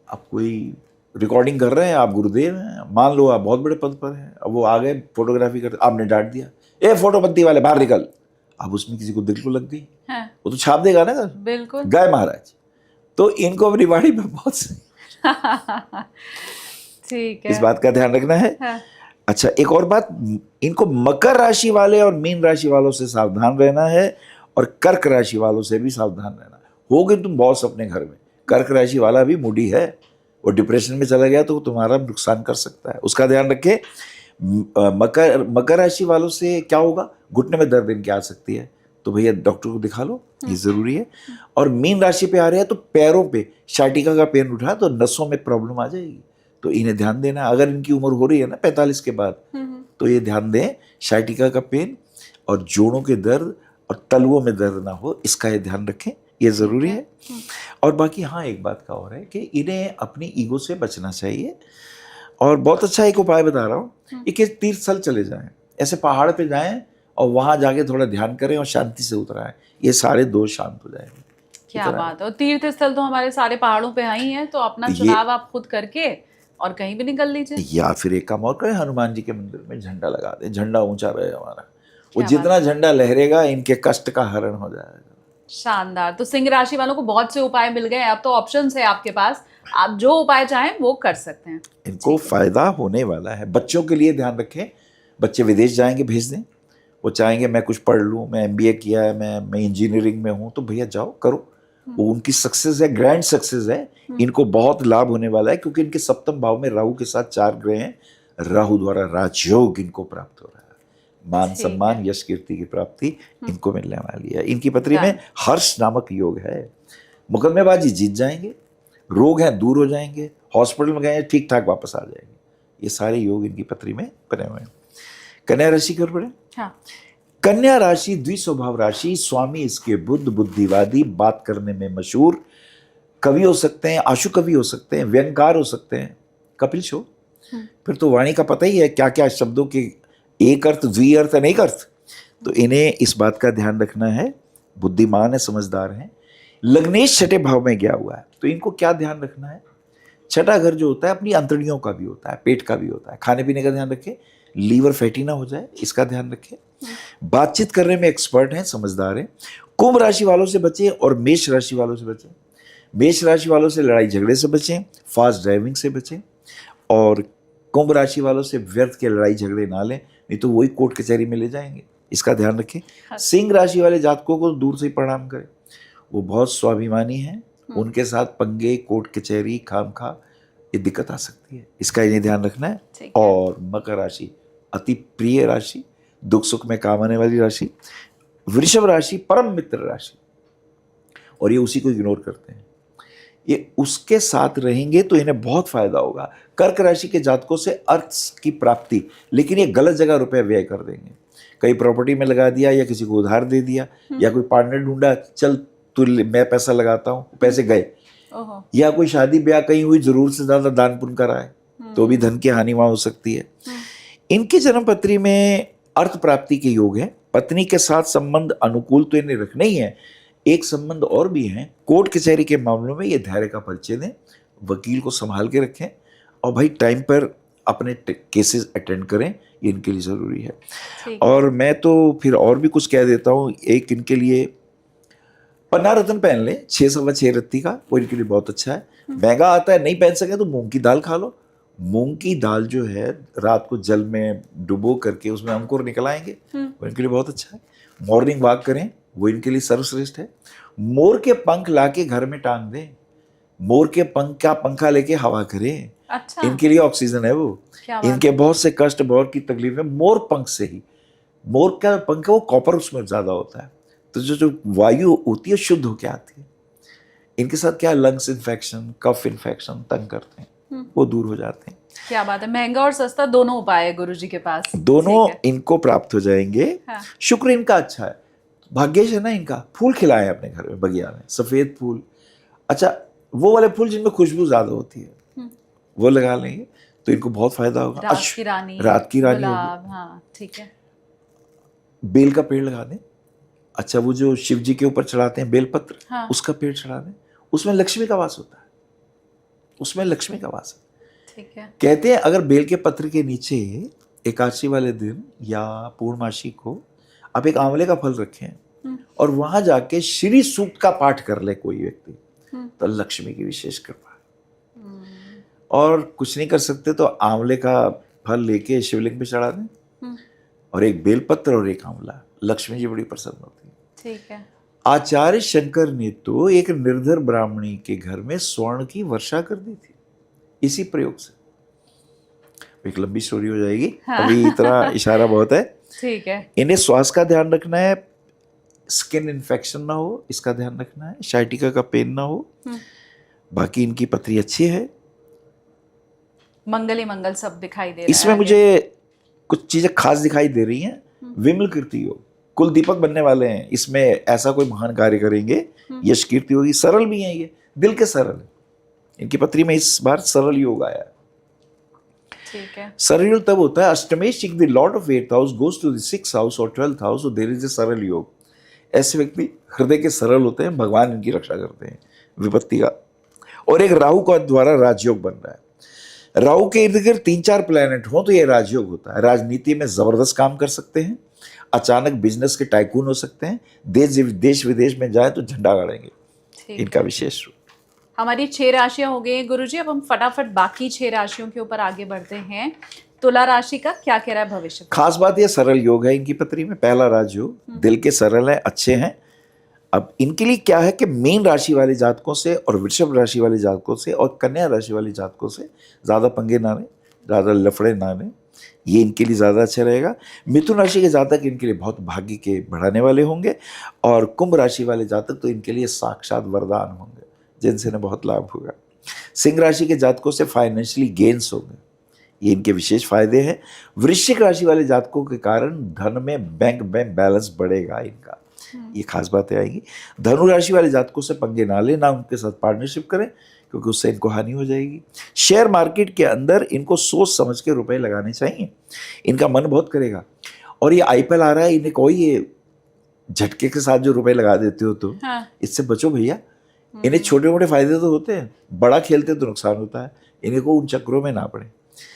आप कोई रिकॉर्डिंग कर रहे हैं, आप गुरुदेव हैं, मान लो आप बहुत बड़े पद पर हैं, अब वो आ गए फोटोग्राफी करते, आपने डांट दिया, ए फोटोपत्ती वाले बाहर निकल, अब उसमें किसी को दिल को लग गई, हाँ। वो तो छाप देगा ना, बिल्कुल, गए महाराज। तो इनको अपनी बाड़ी में बहुत ठीक है, इस बात का ध्यान रखना है। हाँ। अच्छा, एक और बात, इनको मकर राशि वाले और मीन राशि वालों से सावधान रहना है, और कर्क राशि वालों से भी सावधान रहना है। हो गए तुम बॉस अपने घर में, कर्क राशि वाला भी मूडी है, वो डिप्रेशन में चला गया तो तुम्हारा नुकसान कर सकता है, उसका ध्यान रखें। मकर राशि वालों से क्या होगा, घुटने में दर्द इनकी आ सकती है, तो भैया डॉक्टर को दिखा लो, ये जरूरी है। और मीन राशि पे आ रहे हैं तो पैरों पे शाटिका का पेन उठा तो नसों में प्रॉब्लम आ जाएगी, तो इन्हें ध्यान देना। अगर इनकी उम्र हो रही है ना 45 के बाद, तो ये ध्यान दें, शाटिका का पेन और जोड़ों के दर्द और तलवों में दर्द ना हो, इसका ये ध्यान रखें, ये ज़रूरी है। और बाकी हाँ, एक बात का और है कि इन्हें अपनी ईगो से बचना चाहिए। और बहुत अच्छा एक उपाय बता रहा हूँ, कि तीर्थ स्थल चले जाएं, ऐसे पहाड़ पे जाएं और वहाँ जाके थोड़ा ध्यान करें और शांति से उतर आएं, ये सारे दोष शांत हो जाएंगे। क्या बात है। और तीर्थ स्थल तो हमारे सारे पहाड़ों पे ही हैं, तो अपना चुनाव आप खुद करके और कहीं भी निकल लीजिए। या फिर एक काम और करें, हनुमान जी के मंदिर में झंडा लगा दें, झंडा ऊंचा रहे हमारा, वो जितना झंडा लहरेगा इनके कष्ट का हरण हो जाएगा। शानदार। तो सिंह राशि वालों को बहुत से उपाय मिल गए, अब तो ऑप्शंस है आपके पास, आप जो उपाय चाहें वो कर सकते हैं, इनको फायदा होने वाला है। बच्चों के लिए ध्यान रखें, बच्चे विदेश जाएंगे भेज दें, वो चाहेंगे मैं कुछ पढ़ लूँ, मैं MBA किया है, मैं इंजीनियरिंग में हूँ, तो भैया जाओ करो, वो उनकी सक्सेस है, ग्रैंड सक्सेस है, इनको बहुत लाभ होने वाला है। क्योंकि इनके सप्तम भाव में राहु के साथ 4 ग्रह हैं, राहु द्वारा राजयोग इनको प्राप्त हो रहा है, मान सम्मान यश कीर्ति की प्राप्ति इनको मिलने वाली है। इनकी पत्री में हर्ष नामक योग है, मुकदमेबाजी जीत जाएंगे, रोग हैं दूर हो जाएंगे, हॉस्पिटल में गए ठीक ठाक वापस आ जाएंगे, ये सारे योग इनकी पत्री में बने हुए हैं। कन्या राशि कर पड़े। हाँ। कन्या राशि द्विस्वभाव राशि, स्वामी इसके बुध, बुद्धिवादी, बात करने में मशहूर, कवि हो सकते हैं, आशु कवि हो सकते हैं, व्यंगकार हो सकते हैं, कपिल शो, फिर तो वाणी का पता ही है क्या क्या शब्दों के एक अर्थ, द्वि अर्थ, अनेक अर्थ, तो इन्हें इस बात का ध्यान रखना है। बुद्धिमान है, समझदार हैं। लग्नेश छठे भाव में गया हुआ है, तो इनको क्या ध्यान रखना है, छठा घर जो होता है अपनी अंतड़ियों का भी होता है, पेट का भी होता है, खाने पीने का ध्यान रखें, लीवर फैटी ना हो जाए, इसका ध्यान रखें। बातचीत करने में एक्सपर्ट हैं, समझदार हैं। कुंभ राशि वालों से बचें और मेष राशि वालों से बचें। मेष राशि वालों से लड़ाई झगड़े से बचें, फास्ट ड्राइविंग से बचें, और कुंभ राशि वालों से व्यर्थ के लड़ाई झगड़े ना लें, नहीं तो वही कोर्ट कचहरी में ले जाएंगे, इसका ध्यान रखें। सिंह राशि वाले जातकों को दूर से ही प्रणाम करें, वो बहुत स्वाभिमानी हैं, उनके साथ पंगे, कोर्ट कचहरी, खामखा, ये दिक्कत आ सकती है, इसका इन्हें ध्यान रखना है। और मकर राशि अति प्रिय राशि, दुख सुख में काम आने वाली राशि। वृषभ राशि परम मित्र राशि, और ये उसी को इग्नोर करते हैं, ये उसके साथ रहेंगे तो इन्हें बहुत फायदा होगा। कर्क राशि के जातकों से अर्थ की प्राप्ति, लेकिन ये गलत जगह रुपए व्यय कर देंगे, कहीं प्रॉपर्टी में लगा दिया या किसी को उधार दे दिया, या कोई पार्टनर ढूंढा, चल तू मैं पैसा लगाता हूँ, पैसे गए, या कोई शादी ब्याह कहीं हुई, जरूर से ज्यादा दान पुण्य कराए, तो भी धन की हानि वहां हो सकती है। इनकी जन्म पत्री में अर्थ प्राप्ति के योग है, पत्नी के साथ संबंध अनुकूल तो इन्हें रखने ही है, एक संबंध और भी है, कोर्ट कचहरी के मामलों में ये धैर्य का परिचय दें, वकील को संभाल के रखें और भाई टाइम पर अपने केसेस अटेंड करें, ये इनके लिए ज़रूरी है। ठीक। और मैं तो फिर और भी कुछ कह देता हूँ, एक इनके लिए पन्ना रत्न पहन ले 6 रत्ती का, वो इनके लिए बहुत अच्छा है। महंगा आता है, नहीं पहन सके तो मूंग की दाल खा लो। मूंग की दाल जो है रात को जल में डुबो करके उसमें अंकुर निकल आएंगे, वो इनके लिए बहुत अच्छा है। मॉर्निंग वॉक करें, वो इनके लिए सर्वश्रेष्ठ है। मोर के पंख लाके घर में टांग दें, मोर के पंख का पंखा लेके हवा करें, अच्छा, इनके लिए ऑक्सीजन है वो। क्या बात इनके बहुत से कष्ट, बहुत की तकलीफें मोर पंख से ही, मोर का पंख है वो कॉपर उसमें ज्यादा होता है, तो जो वायु होती है शुद्ध होके आती है। इनके साथ क्या लंग्स इन्फेक्शन, कफ इन्फेक्शन तंग करते हैं, वो दूर हो जाते हैं। क्या बात है, महंगा और सस्ता दोनों उपाय है गुरुजी के पास। दोनों ठीक है। इनको प्राप्त हो जाएंगे। हाँ। शुक्र इनका अच्छा है, भाग्येश है ना इनका। फूल खिलाए अपने घर में, बगिया में सफेद फूल, अच्छा वो वाले फूल जिनमें खुशबू ज्यादा होती है वो लगा लेंगे तो इनको बहुत फायदा होगा। रात की रानी, रात की रानी गुलाब, हाँ ठीक है। बेल का पेड़ लगा दें। अच्छा वो जो शिव जी के ऊपर चढ़ाते हैं बेलपत्र, हाँ। उसका पेड़ चढ़ा दें, उसमें लक्ष्मी का वास होता है, उसमें लक्ष्मी का वास है। ठीक है। कहते हैं अगर बेल के पत्र के नीचे एकादशी वाले दिन या पूर्णमासी को आप एक आंवले का फल रखें और वहां जाके श्री सूक्त का पाठ कर ले कोई व्यक्ति, तो लक्ष्मी की विशेष कृपा है। और कुछ नहीं कर सकते तो आंवले का फल लेके शिवलिंग पे चढ़ा दें और एक बेलपत्र और एक आंवला, लक्ष्मी जी बड़ी प्रसन्न होती है। ठीक है। आचार्य शंकर ने तो एक निर्धर ब्राह्मणी के घर में स्वर्ण की वर्षा कर दी थी इसी प्रयोग से। एक लंबी स्टोरी हो जाएगी, हाँ। अभी इतना इशारा बहुत है। ठीक है। इन्हें स्वास्थ्य का ध्यान रखना है, स्किन इन्फेक्शन ना हो इसका ध्यान रखना है, शाइटिका का पेन ना हो। बाकी इनकी पथरी अच्छी है, मंगल ही मंगल सब दिखाई दे रहा है। इसमें मुझे कुछ चीजें खास दिखाई दे रही हैं। विमल कीर्ति योग, कुल दीपक बनने वाले हैं, इसमें ऐसा कोई महान कार्य करेंगे, यश कीर्ति होगी। सरल भी है ये, दिल के सरल है। इनकी पत्री में इस बार सरल योग आया है। ठीक है। सरल योग तब होता है अष्टमेश the lord of 8th house goes to the 6th house और 12th house, there is a सरल योग। ऐसे व्यक्ति हृदय के सरल होते हैं, भगवान इनकी रक्षा करते हैं विपत्ति का। और एक राहु का द्वारा राजयोग बन रहा है। राहु के इर्द गिर्द 3-4 प्लैनेट हो तो ये राजयोग होता है। राजनीति में जबरदस्त काम कर सकते हैं, अचानक बिजनेस के टाइकून हो सकते हैं, देश विदेश में जाए तो झंडा गाड़ेंगे। इनका विशेष रूप। हमारी 6 राशियां हो गई हैं गुरुजी, अब हम फटाफट बाकी 6 राशियों के ऊपर आगे बढ़ते हैं। तुला राशि का क्या कह रहा है भविष्य? खास बात यह सरल योग है इनकी पत्री में, पहला राजयोग, दिल के सरल है, अच्छे हैं। अब इनके लिए क्या है कि मीन राशि वाले जातकों से और वृषभ राशि वाले जातकों से और कन्या राशि वाले जातकों से ज़्यादा पंगे ना लें, ज़्यादा लफड़े ना लें, ये इनके लिए ज़्यादा अच्छा रहेगा। मिथुन राशि के जातक इनके लिए बहुत भाग्य के बढ़ाने वाले होंगे और कुंभ राशि वाले जातक तो इनके लिए साक्षात वरदान होंगे जिनसे इन्हें बहुत लाभ होगा। सिंह राशि के जातकों से फाइनेंशियली गेन्स होंगे, ये इनके विशेष फायदे हैं। वृश्चिक राशि वाले जातकों के कारण धन में बैंक में बैलेंस बढ़ेगा इनका, ये खास बातें आएगी। धनु राशि वाले जातकों से पंगे ना लें, ना उनके साथ पार्टनरशिप करें क्योंकि उससे इनको हानि हो जाएगी। शेयर मार्केट के अंदर इनको सोच समझ के रुपए लगाने चाहिए, इनका मन बहुत करेगा। और ये आईपीएल आ रहा है, इन्हें कोई ये झटके के साथ जो रुपए लगा देते हो तो इससे बचो भैया। इन्हें छोटे मोटे फायदे तो होते हैं, बड़ा खेलते तो नुकसान होता है, इन्हें को उन चक्रों में ना पड़े।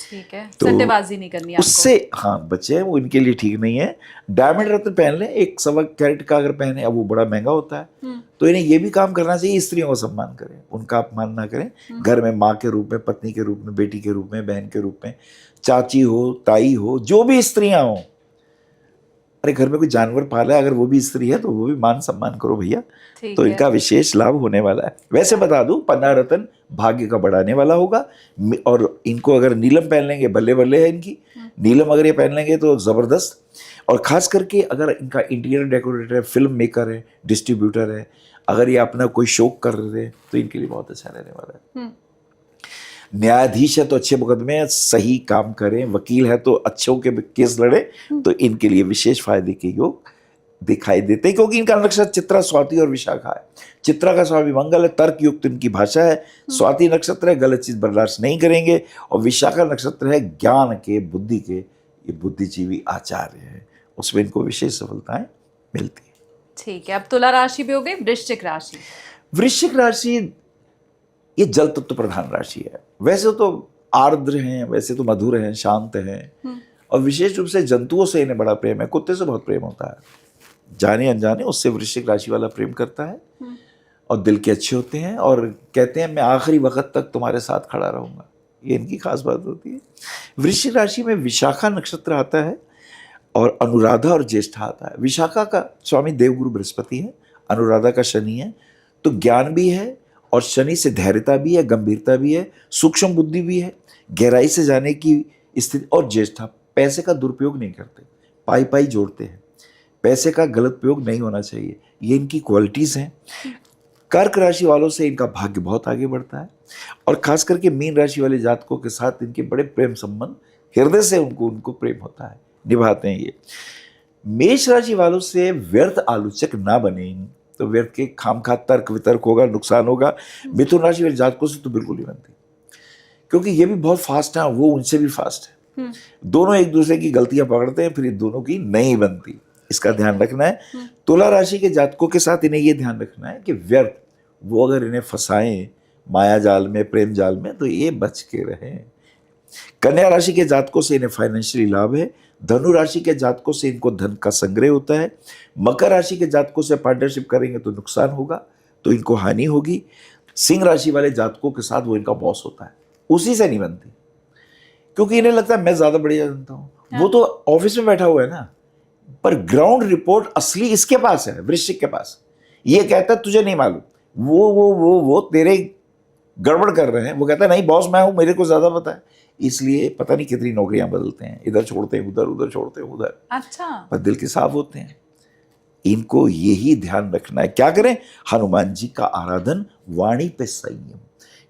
ठीक है, तो सट्टेबाजी नहीं करनी आपको। उससे हाँ बचे, वो इनके लिए ठीक नहीं है। डायमंड रत्न पहन लें, 1 कैरेट का अगर पहने, अब वो बड़ा महंगा होता है, तो इन्हें ये भी काम करना चाहिए, स्त्रियों का सम्मान करें, उनका अपमान ना करें। घर में माँ के रूप में, पत्नी के रूप में, बेटी के रूप में, बहन के रूप में, चाची हो, ताई हो, जो भी स्त्रियां हो। अरे घर में कोई जानवर पाला है, अगर वो भी स्त्री है तो वो भी मान सम्मान करो भैया, तो इनका विशेष लाभ होने वाला है। वैसे बता दूं, पन्ना रत्न भाग्य का बढ़ाने वाला होगा। और इनको अगर नीलम पहन लेंगे, बल्ले बल्ले है इनकी, नीलम अगर ये पहन लेंगे तो जबरदस्त। और खास करके अगर इनका इंटीरियर डेकोरेटर है, फिल्म मेकर है, डिस्ट्रीब्यूटर है, अगर ये अपना कोई शो कर रहे हैं तो इनके लिए बहुत अच्छा रहने वाला है। न्यायाधीश है तो अच्छे मुकदमे सही काम करें, वकील है तो अच्छों के केस लड़े, तो इनके लिए विशेष फायदे के योग दिखाई देते हैं क्योंकि इनका नक्षत्र चित्रा, स्वाति और विशाखा है। चित्रा का स्वामी मंगल है, तर्क युक्त इनकी भाषा है। स्वाति नक्षत्र है, गलत चीज बर्दाश्त नहीं करेंगे। और विशाखा नक्षत्र है, ज्ञान के, बुद्धि के, ये बुद्धिजीवी आचार्य है, उसमें इनको विशेष सफलताएं मिलती है। ठीक है, अब तुला राशि भी हो गई, वृश्चिक राशि। वृश्चिक राशि ये जल तत्व प्रधान राशि है। वैसे तो आर्द्र हैं, वैसे तो मधुर हैं, शांत हैं, और विशेष रूप से जंतुओं से इन्हें बड़ा प्रेम है। कुत्ते से बहुत प्रेम होता है, जाने अनजाने उससे वृश्चिक राशि वाला प्रेम करता है, और दिल के अच्छे होते हैं और कहते हैं मैं आखिरी वक्त तक तुम्हारे साथ खड़ा रहूंगा। ये इनकी खास बात होती है। वृश्चिक राशि में विशाखा नक्षत्र आता है और अनुराधा और ज्येष्ठा आता है। विशाखा का स्वामी देवगुरु बृहस्पति है, अनुराधा का शनि है। तो ज्ञान भी है और शनि से धैर्यता भी है, गंभीरता भी है, सूक्ष्म बुद्धि भी है, गहराई से जाने की स्थिति। और ज्येष्ठा पैसे का दुरुपयोग नहीं करते, पाई पाई जोड़ते हैं, पैसे का गलत प्रयोग नहीं होना चाहिए, ये इनकी क्वालिटीज़ हैं। कर्क राशि वालों से इनका भाग्य बहुत आगे बढ़ता है, और खास करके मीन राशि वाले जातकों के साथ इनके बड़े प्रेम संबंध, हृदय से उनको प्रेम होता है, निभाते हैं ये। मेष राशि वालों से व्यर्थ आलोचक ना बने, तो व्यर्थ के खामखा तर्क वितर्क होगा, नुकसान होगा। मिथुन राशि वाले जातकों से तो बिल्कुल नहीं बनती, क्योंकि ये भी बहुत फास्ट है, वो उनसे भी फास्ट है। दोनों एक दूसरे की गलतियां पकड़ते हैं, फिर दोनों की नहीं बनती, इसका ध्यान रखना है। तुला राशि के जातकों के साथ इन्हें ये ध्यान रखना है कि व्यर्थ वो अगर इन्हें फंसाएं माया जाल में, प्रेम जाल में, तो ये बच के रहें। कन्या राशि के जातकों से इन्हें फाइनेंशियली लाभ है। धनु राशि के जातकों से इनको धन का संग्रह होता है। मकर राशि के जातकों से पार्टनरशिप करेंगे तो नुकसान होगा, तो इनको हानि होगी। सिंह राशि वाले जातकों के साथ वो इनका बॉस होता है, उसी से नहीं बनती, क्योंकि इन्हें लगता है मैं ज्यादा बढ़िया जानता हूं। वो तो ऑफिस में बैठा हुआ है ना, पर ग्राउंड रिपोर्ट असली इसके पास है, वृश्चिक के पास। ये कहता है तुझे नहीं मालूम, वो तेरे गड़बड़ कर रहे हैं। वो कहता है नहीं बॉस मैं हूं, मेरे को ज्यादा पता है। इसलिए पता नहीं कितनी नौकरियां बदलते हैं, इधर छोड़ते हैं उधर, उधर छोड़ते हैं उधर। अच्छा, पर दिल के साफ होते हैं। इनको यही ध्यान रखना है। क्या करें? हनुमान जी का आराधन, वाणी पे संयम,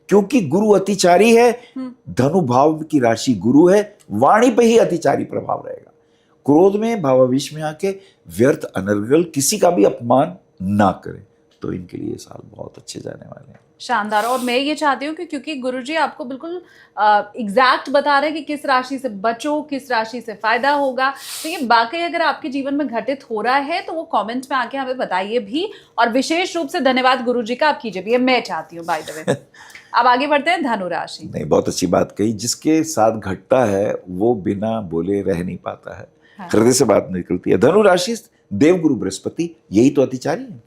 क्योंकि गुरु अतिचारी है। धनु भाव की राशि गुरु है, वाणी पे ही अतिचारी प्रभाव रहेगा। क्रोध में, भावावेश में आके व्यर्थ अनर्गल किसी का भी अपमान ना करें, तो इनके लिए साल बहुत अच्छे जाने वाले हैं। शानदार। और मैं ये चाहती हूँ कि क्योंकि गुरुजी आपको बिल्कुल एग्जैक्ट बता रहे हैं कि किस राशि से बचो, किस राशि से फायदा होगा, तो ये वाकई अगर आपके जीवन में घटित हो रहा है तो वो कमेंट में आके हमें बताइए भी, और विशेष रूप से धन्यवाद गुरुजी का आप कीजिए भी, ये मैं चाहती हूँ बाय द वे। अब आगे बढ़ते हैं धनु राशि। नहीं, बहुत अच्छी बात कही। जिसके साथ घटता है वो बिना बोले रह नहीं पाता है, हृदय से बात निकलती है। धनु राशि देवगुरु बृहस्पति, यही तो अतिचारी है।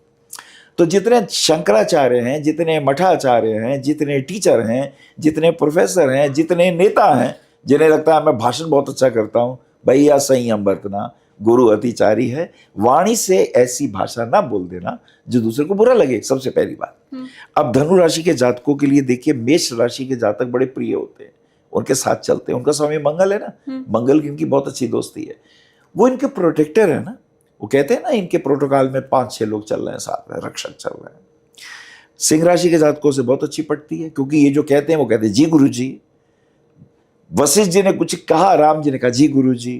तो जितने शंकराचार्य हैं, जितने मठाचार्य हैं, जितने टीचर हैं, जितने प्रोफेसर हैं, जितने नेता हैं, जिन्हें लगता है मैं भाषण बहुत अच्छा करता हूं, भैया संयम बरतना, गुरु अतिचारी है। वाणी से ऐसी भाषा ना बोल देना जो दूसरे को बुरा लगे, सबसे पहली बात। अब धनु राशि के जातकों के लिए देखिए, मेष राशि के जातक बड़े प्रिय होते हैं, उनके साथ चलते हैं। उनका स्वामी मंगल है ना, मंगल की इनकी बहुत अच्छी दोस्ती है, वो इनके प्रोटेक्टर है ना। वो कहते हैं ना इनके प्रोटोकॉल में 5-6 लोग चल रहे हैं साथ में, रक्षक चल रहे हैं। सिंह राशि के जातकों से बहुत अच्छी पड़ती है, क्योंकि ये जो कहते हैं वो कहते हैं जी गुरु जी। वशिष्ठ जी ने कुछ कहा, राम जी ने कहा जी गुरु जी,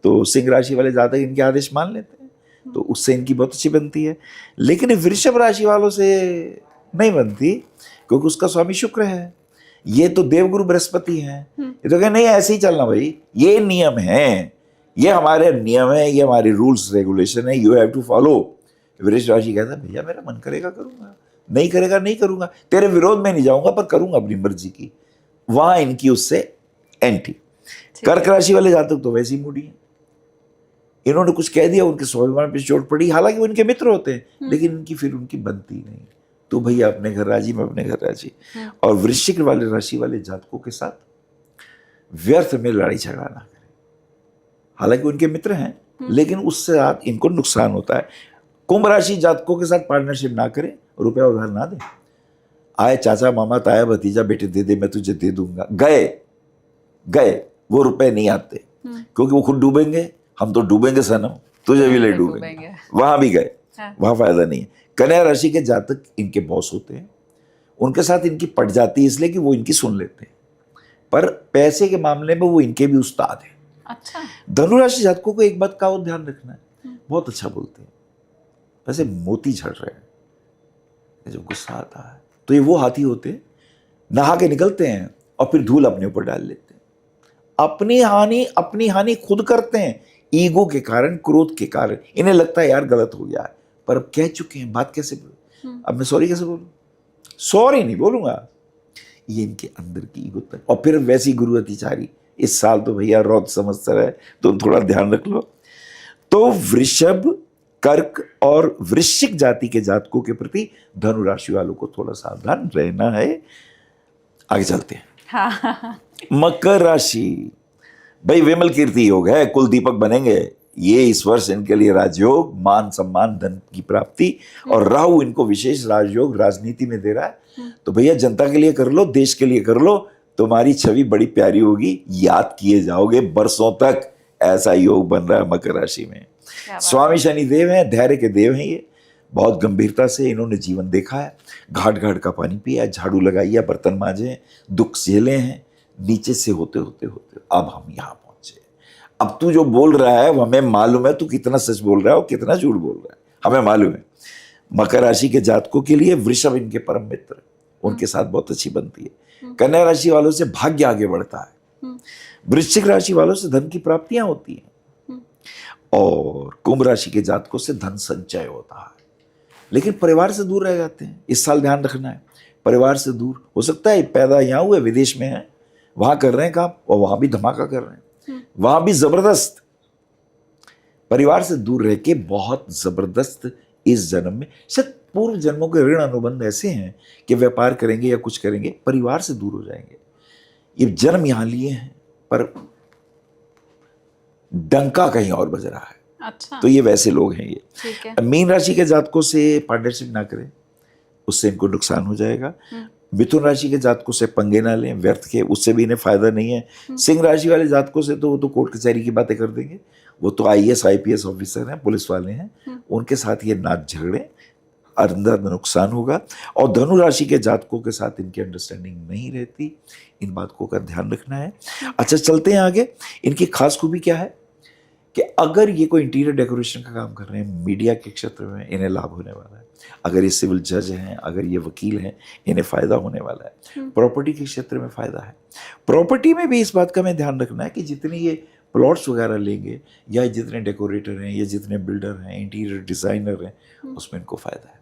तो सिंह राशि वाले जातक इनके आदेश मान लेते हैं, तो उससे इनकी बहुत अच्छी बनती है। लेकिन वृषभ राशि वालों से नहीं बनती, क्योंकि उसका स्वामी शुक्र है। ये तो देवगुरु बृहस्पति है, ये तो कहे नहीं ऐसे ही चलना भाई, ये नियम है, ये हमारे नियम है, ये हमारी रूल्स रेगुलेशन है, यू हैव टू फॉलो। वृष राशि कहता है भैया मेरा मन करेगा करूंगा, नहीं करेगा नहीं करूंगा, तेरे विरोध में नहीं जाऊंगा, पर करूंगा अपनी मर्जी की। वहां इनकी उससे एंटी। कर्क राशि वाले जातक तो वैसे ही मूडी है, इन्होंने कुछ कह दिया, उनके स्वाभिमान पे चोट पड़ी, हालांकि वो इनके मित्र होते हैं, लेकिन इनकी फिर उनकी बनती नहीं। तो भैया अपने घर राजी, मैं अपने घर राजी। और वृश्चिक वाले राशि वाले जातकों के साथ व्यर्थ में लड़ाई झगड़ा ना करें, हालांकि उनके मित्र हैं, लेकिन उससे आप इनको नुकसान होता है। कुंभ राशि जातकों के साथ पार्टनरशिप ना करें, रुपया उधार ना दें। आए चाचा मामा ताया भतीजा बेटे दे दे मैं तुझे दे दूंगा, गए वो रुपए नहीं आते, क्योंकि वो खुद डूबेंगे, हम तो डूबेंगे सनम, तुझे भी ले डूबेंगे, वहां भी गए, वहां फायदा नहीं है। कन्या राशि के जातक इनके बॉस होते हैं, उनके साथ इनकी पट जाती है इसलिए कि वो इनकी सुन लेते हैं, पर पैसे के मामले में वो इनके भी उस्ताद हैं। अच्छा। धनु राशि जातकों को एक बात का और ध्यान रखना है, बहुत अच्छा बोलते हैं, वैसे मोती झड़ रहे हैं, जब गुस्सा आता है तो ये वो हाथी होते हैं, नहा के निकलते हैं और फिर धूल अपने ऊपर डाल लेते हैं, अपनी हानि खुद करते हैं, ईगो के कारण, क्रोध के कारण इन्हें लगता है यार गलत हो गया है, पर अब कह चुके हैं, बात कैसे बोलूं, अब मैं सॉरी कैसे बोलूं, सॉरी नहीं बोलूंगा। ये इनके अंदर की ईगो तक। और फिर वैसी गुरु अतिचारी, इस साल तो भैया रौद समस्या है, तुम थोड़ा ध्यान रख लो। तो वृषभ, कर्क और वृश्चिक जाति के जातकों के प्रति धनु राशि वालों को थोड़ा सावधान रहना है। आगे चलते हैं। हाँ। मकर राशि, भाई विमल कीर्ति योग है, कुल दीपक बनेंगे। ये इस वर्ष इनके लिए राजयोग, मान सम्मान, धन की प्राप्ति, और राहु इनको विशेष राजयोग राजनीति में दे रहा है। तो भैया जनता के लिए कर लो, देश के लिए कर लो, तुम्हारी छवि बड़ी प्यारी होगी, याद किए जाओगे बरसों तक। ऐसा योग बन रहा है मकर राशि में। स्वामी शनि देव हैं, धैर्य के देव हैं ये। बहुत गंभीरता से इन्होंने जीवन देखा है, घाट घाट का पानी पिया, झाड़ू लगाई है, बर्तन मांजे, दुख झेले हैं, नीचे से होते होते होते अब हम यहाँ पहुंचे। अब तू जो बोल रहा है वो हमें मालूम है, तू कितना सच बोल रहा है और कितना झूठ बोल रहा है, हमें मालूम है। मकर राशि के जातकों के लिए वृषभ इनके परम मित्र, उनके साथ बहुत अच्छी बनती है। कन्या राशि वालों से भाग्य आगे बढ़ता है। वृश्चिक राशि वालों से धन की प्राप्तियां होती हैं, और कुंभ राशि के जातकों से धन संचय होता है। लेकिन परिवार से दूर रह जाते हैं, इस साल ध्यान रखना है। परिवार से दूर, हो सकता है पैदा यहाँ हुए, विदेश में है, वहां कर रहे हैं काम, और वहां भी धमाका कर रहे हैं, वहां भी जबरदस्त। परिवार से दूर रह के बहुत जबरदस्त इस जन्म में, शायद पूर्व जन्मों के ऋण अनुबंध ऐसे हैं कि व्यापार करेंगे या कुछ करेंगे, परिवार से दूर हो जाएंगे। ये जन्म यहां लिए हैं, पर डंका कहीं और बज रहा है। अच्छा। तो ये वैसे लोग हैं ये। ठीक है। मीन राशि के जातकों से पार्टनरशिप ना करें, उससे इनको नुकसान हो जाएगा। मिथुन राशि के जातकों से पंगे ना लें व्यर्थ के, उससे भी इन्हें फायदा नहीं है। सिंह राशि वाले जातकों से तो वो तो कोर्ट कचहरी की बातें कर देंगे, वो तो IAS IPS ऑफिसर हैं, पुलिस वाले हैं, उनके साथ ये ना झगड़े, अंदर नुकसान होगा। और धनु राशि के जातकों के साथ इनकी अंडरस्टैंडिंग नहीं रहती, इन बातों का ध्यान रखना है। अच्छा चलते हैं आगे। इनकी खास खूबी क्या है कि अगर ये कोई इंटीरियर डेकोरेशन का काम कर रहे हैं, मीडिया के क्षेत्र में इन्हें लाभ होने वाला है। अगर ये सिविल जज हैं, अगर ये वकील हैं, इन्हें फायदा होने वाला है। प्रॉपर्टी के क्षेत्र में फायदा है। प्रॉपर्टी में भी इस बात का हमें ध्यान रखना है कि जितने ये प्लॉट्स वगैरह लेंगे, या जितने डेकोरेटर हैं, या जितने बिल्डर हैं, इंटीरियर डिजाइनर हैं, उसमें इनको फायदा है।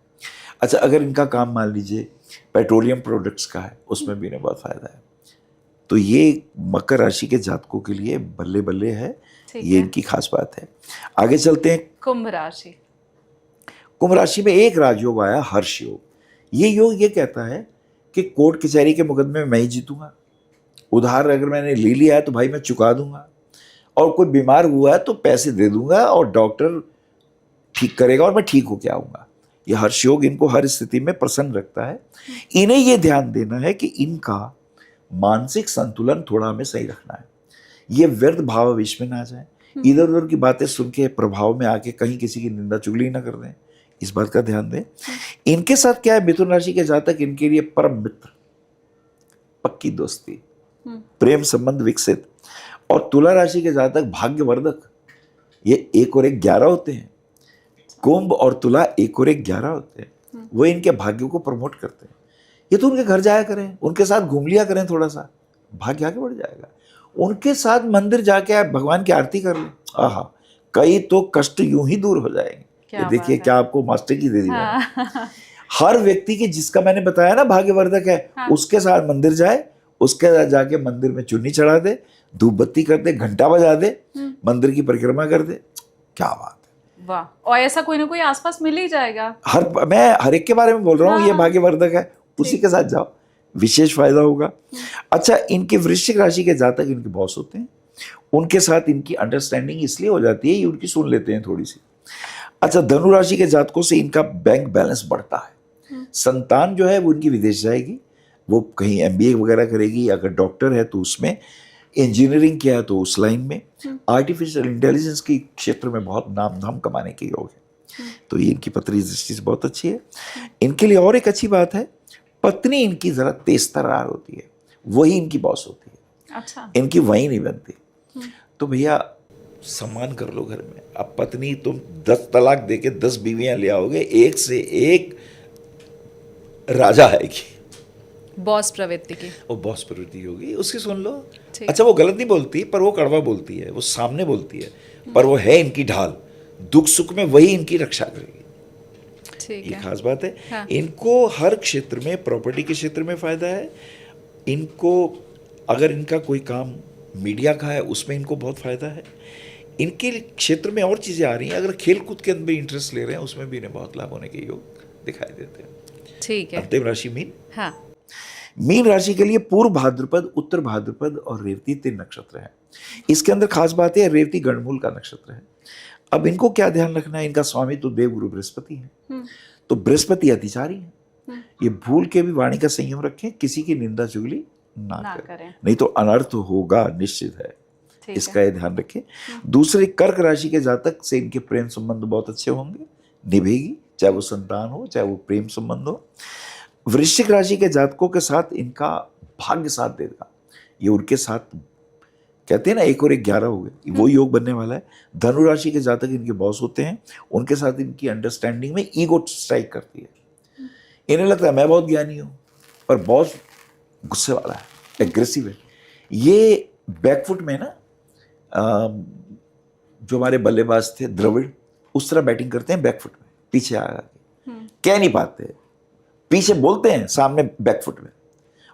अच्छा, अगर इनका काम मान लीजिए पेट्रोलियम प्रोडक्ट्स का है, उसमें भी इन्हें बहुत फायदा है। तो ये मकर राशि के जातकों के लिए बल्ले बल्ले है, ये इनकी खास बात है। आगे चलते हैं। कुंभ राशि। कुंभ राशि में एक राजयोग आया, हर्ष योग। ये योग ये कहता है कि कोर्ट कचहरी के मुकदमे में मैं ही जीतूंगा, उधार अगर मैंने ले लिया है तो भाई मैं चुका दूंगा, और कोई बीमार हुआ है तो पैसे दे दूंगा और डॉक्टर ठीक करेगा और मैं ठीक होके आऊंगा। ये हर्ष योग इनको हर स्थिति में प्रसन्न रखता है। इन्हें ये ध्यान देना है कि इनका मानसिक संतुलन थोड़ा हमें सही रखना है। ये व्यर्थ भावावेश में ना जाए, इधर उधर की बातें सुन के प्रभाव में आके कहीं किसी की निंदा चुगली ना कर दें, इस बात का ध्यान दें। इनके साथ क्या है, मिथुन राशि के जातक इनके लिए परम मित्र, पक्की दोस्ती, प्रेम संबंध विकसित। और तुला राशि के जातक भाग्यवर्धक, ये 1 और 1 11 होते हैं। कुंभ और तुला 1 और 1 11 होते हैं, वो इनके भाग्य को प्रमोट करते हैं। ये तो उनके घर जाया करें, उनके साथ घूम लिया करें, थोड़ा सा भाग्य आगे बढ़ जाएगा। उनके साथ मंदिर जाके आप भगवान की आरती कर लें, आहा, कई तो कष्ट यूं ही दूर हो जाएंगे। ये देखिए क्या आपको मास्टर की दे दी मैंने। हर व्यक्ति की, जिसका मैंने बताया ना भाग्यवर्धक है, उसके साथ मंदिर जाए, उसके साथ जाके मंदिर में चुन्नी चढ़ा दे, धूप बत्ती कर दे, घंटा बजा दे, मंदिर की परिक्रमा कर दे, क्या बात है। वाह, और ऐसा कोई ना कोई आसपास मिल ही जाएगा। मैं हर एक के बारे में बोल रहा हूँ, ये भाग्यवर्धक है, उसी के साथ जाओ, विशेष फायदा होगा। अच्छा, इनके वृश्चिक राशि के जातक इनके बॉस होते हैं, उनके साथ इनकी अंडरस्टैंडिंग इसलिए हो जाती है, ये उनकी सुन लेते हैं थोड़ी सी। अच्छा, धनु राशि के जातकों से इनका बैंक बैलेंस बढ़ता है। संतान जो है वो इनकी विदेश जाएगी, वो कहीं MBA वगैरह करेगी, अगर डॉक्टर है तो उसमें, इंजीनियरिंग किया है तो उस लाइन में, आर्टिफिशियल इंटेलिजेंस के क्षेत्र में बहुत नाम धाम कमाने के योग है। तो ये इनकी पत्री दृष्टि से बहुत अच्छी है। इनके लिए और एक अच्छी बात है, पत्नी इनकी जरा तेज तर्रार होती है, वही इनकी बॉस होती है। अच्छा। इनकी वही नहीं बनती। तो भैया सम्मान कर लो घर में। अब पत्नी तुम 10 तलाक देके 10 बीवियां ले आओगे, एक से एक राजा आएगी, बॉस प्रवृत्ति की। वो बॉस प्रवृत्ति होगी, उसकी सुन लो। ठीक। अच्छा वो गलत नहीं बोलती, पर वो कड़वा बोलती है, वो सामने बोलती है, पर वो है इनकी ढाल, दुख सुख में वही इनकी रक्षा करेगी। ठीक ये है। खास बात है। हाँ। इनको हर क्षेत्र में, प्रॉपर्टी के क्षेत्र में फायदा है इनको। अगर इनका कोई काम मीडिया का है उसमें इनको बहुत फायदा है। इनके क्षेत्र में और चीज़ें आ रही हैं, अगर खेल कूद के अंदर इंटरेस्ट ले रहे हैं उसमें भी इन्हें बहुत लाभ होने के योग दिखाई देते हैं। ठीक है। अंतिम राशि मीन। हाँ। मीन राशि के लिए पूर्व भाद्रपद, उत्तर भाद्रपद और रेवती 3 नक्षत्र हैं। इसके अंदर खास बात है रेवती गणमूल का नक्षत्र है। अब इनको क्या ध्यान रखना है, इनका स्वामी तो देवगुरु बृहस्पति है, तो बृहस्पति अतिचारी है। ये भूल के भी वाणी का संयम रखें, किसी की निंदा चुगली ना करें, नहीं तो अनर्थ होगा निश्चित है। इसका ये ध्यान रखें। दूसरे कर्क राशि के जातक से इनके प्रेम संबंध बहुत अच्छे होंगे, निभेगी, चाहे वो संतान हो चाहे वो प्रेम संबंध हो। वृश्चिक राशि के जातकों के साथ इनका भाग्य साथ देगा, ये उनके साथ कहते हैं ना 1 और 1 11 हो गए, वो योग बनने वाला है। धनु राशि के जातक इनके बॉस होते हैं, उनके साथ इनकी अंडरस्टैंडिंग में ईगो स्ट्राइक करती है। इन्हें लगता है मैं बहुत ज्ञानी हूँ, पर बॉस गुस्से वाला है, एग्रेसिव है। ये बैकफुट में ना जो हमारे बल्लेबाज थे द्रविड़, उस तरह बैटिंग करते हैं बैकफुट में, पीछे आगे कह नहीं पाते, पीछे बोलते हैं सामने बैकफुट में।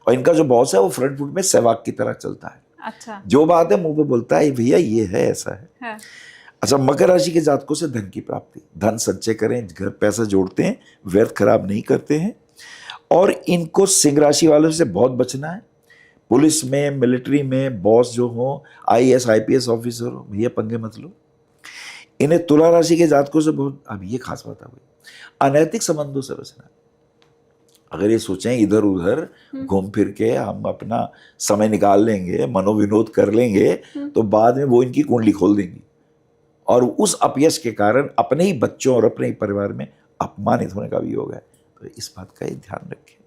और इनका जो बॉस है वो फ्रंट फुट में सहवाग की तरह चलता है। अच्छा। जो बात है मुंह पे बोलता है भैया ये है, ऐसा है। हाँ। अच्छा, मकर राशि के जातकों से धन की प्राप्ति, धन संचय करें, घर पैसा जोड़ते हैं, व्यर्थ खराब नहीं करते हैं। और इनको सिंह राशि वालों से बहुत बचना है। पुलिस में, मिलिट्री में बॉस जो हो, IAS IPS ऑफिसर हो, भैया पंगे मत लो। इन्हें तुला राशि के जातकों से बहुत, अब ये खास बात आ गई, अनैतिक संबंधों से बचना। अगर ये सोचें इधर उधर घूम फिर के हम अपना समय निकाल लेंगे, मनोविनोद कर लेंगे, तो बाद में वो इनकी कुंडली खोल देंगी और उस अपयश के कारण अपने ही बच्चों और अपने ही परिवार में अपमानित होने का भी योग है। तो इस बात का ही ध्यान रखें।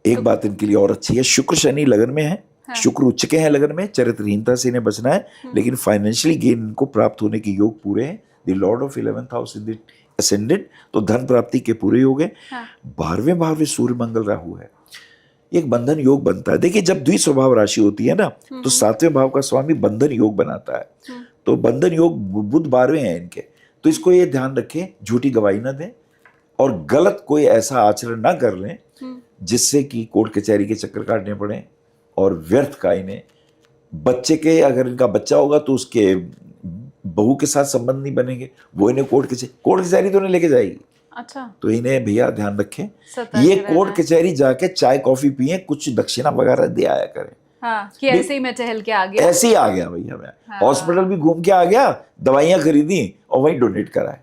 एक बात इनके लिए और अच्छी है, शुक्र शनि लगन में है। हाँ। शुक्र उच्च के हैं लगन में, चरित्रहीनता से इन्हें बचना है, लेकिन फाइनेंशियली गेन इनको प्राप्त होने के योग पूरे हैं। The lord of 11th house in the ascendant, तो धन प्राप्ति के पूरे योग है। 12वें भाव में सूर्य मंगल राहु है, एक बंधन योग बनता है। देखिए जब द्विस्वभाव राशि होती है ना, तो 7वें भाव का स्वामी बंधन योग बनाता है। तो बंधन योग बुध 12वें हैं इनके, तो इसको ये ध्यान रखें झूठी गवाही ना दें और गलत कोई ऐसा आचरण ना कर लें जिससे कि कोर्ट कचहरी के चक्कर काटने पड़े और व्यर्थ का इन्हें। बच्चे के, अगर इनका बच्चा होगा तो उसके बहू के साथ संबंध नहीं बनेंगे, वो इन्हें कोर्ट कचहरी तो नहीं लेके जाएगी। अच्छा। तो इन्हें भैया ध्यान रखें, ये कोर्ट कचहरी जाके चाय कॉफी पिए, कुछ दक्षिणा वगैरह दे आया करें। हाँ, कि ऐसे ही मैं टहल के आ गया, ऐसे ही आ गया भैया मैं, हॉस्पिटल भी घूम के आ गया, दवाइयां खरीदी और वहीं डोनेट कराए,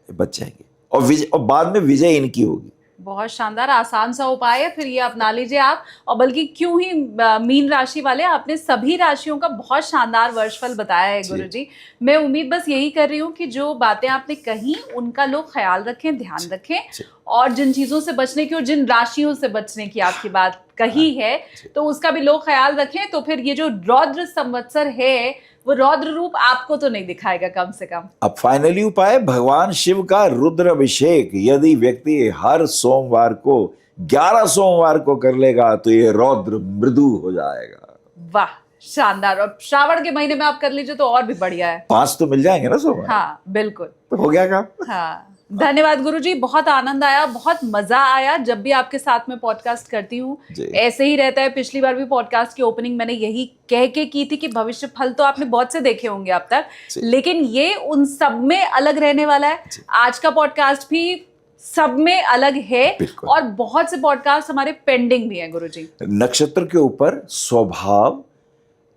बच जाएंगे। और बाद में विजय इनकी होगी। बहुत शानदार, आसान सा उपाय है, फिर ये अपना लीजिए आप। और बल्कि क्यों ही मीन राशि वाले, आपने सभी राशियों का बहुत शानदार वर्षफल बताया है गुरुजी। मैं उम्मीद बस यही कर रही हूँ कि जो बातें आपने कही उनका लोग ख्याल रखें, ध्यान रखें, और जिन चीजों से बचने की और जिन राशियों से बचने की आपकी बात कही है, तो उसका भी लोग ख्याल रखें। तो फिर ये जो रौद्र संवत्सर है वो रौद्र रूप आपको तो नहीं दिखाएगा कम से कम। अब फाइनली उपाय, भगवान शिव का रुद्र अभिषेक यदि व्यक्ति हर सोमवार को 11 सोमवार को कर लेगा तो ये रौद्र मृदु हो जाएगा। वाह, शानदार। और श्रावण के महीने में आप कर लीजिए तो और भी बढ़िया है, 5 तो मिल जाएंगे ना सोमवार। हाँ बिल्कुल, तो हो गया काम। हाँ, धन्यवाद गुरुजी, बहुत आनंद आया, बहुत मजा आया। जब भी आपके साथ में पॉडकास्ट करती हूँ ऐसे ही रहता है। पिछली बार भी पॉडकास्ट की ओपनिंग मैंने यही कह के की थी कि भविष्य फल तो आपने बहुत से देखे होंगे अब तक, लेकिन ये उन सब में अलग रहने वाला है। आज का पॉडकास्ट भी सब में अलग है और बहुत से पॉडकास्ट हमारे पेंडिंग भी है गुरुजी। नक्षत्र के ऊपर स्वभाव,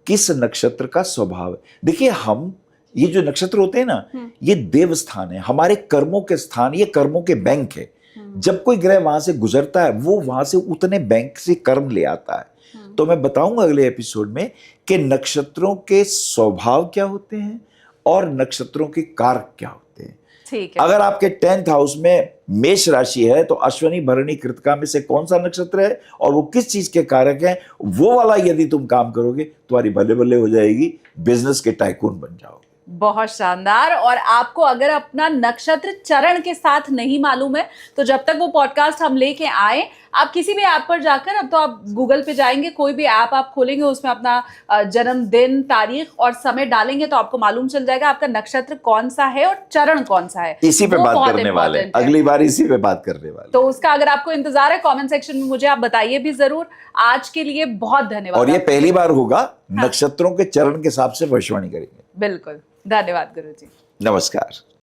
किस नक्षत्र का स्वभाव है। देखिए हम, ये जो नक्षत्र होते हैं ना, ये देव स्थान है, हमारे कर्मों के स्थान, ये कर्मों के बैंक है। जब कोई ग्रह वहां से गुजरता है वो वहां से उतने बैंक से कर्म ले आता है। तो मैं बताऊंगा अगले एपिसोड में कि नक्षत्रों के स्वभाव क्या होते हैं और नक्षत्रों के कारक क्या होते हैं। ठीक है। अगर आपके 10th हाउस में मेष राशि है तो अश्विनी भरणी कृतिका में से कौन सा नक्षत्र है और वो किस चीज के कारक है, वो वाला यदि तुम काम करोगे तुम्हारी बल्ले बल्ले हो जाएगी, बिजनेस के टाइकून बन जाओगे। बहुत शानदार। और आपको अगर अपना नक्षत्र चरण के साथ नहीं मालूम है तो जब तक वो पॉडकास्ट हम लेके आए आप किसी भी ऐप पर जाकर, अब तो आप गूगल पे जाएंगे, कोई भी ऐप आप खोलेंगे, उसमें अपना जन्मदिन, तारीख और समय डालेंगे तो आपको मालूम चल जाएगा आपका नक्षत्र कौन सा है और चरण कौन सा है। इसी पे वो बात बहुत करने वाले हैं, important है। अगली बार इसी पे बात करने वाले तो उसका अगर आपको इंतजार है, कमेंट सेक्शन में मुझे आप बताइए भी जरूर। आज के लिए बहुत धन्यवाद। और ये पहली बार होगा हाँ। नक्षत्रों के चरण के हिसाब से भविष्यवाणी करेंगे। बिल्कुल, धन्यवाद गुरुजी। नमस्कार।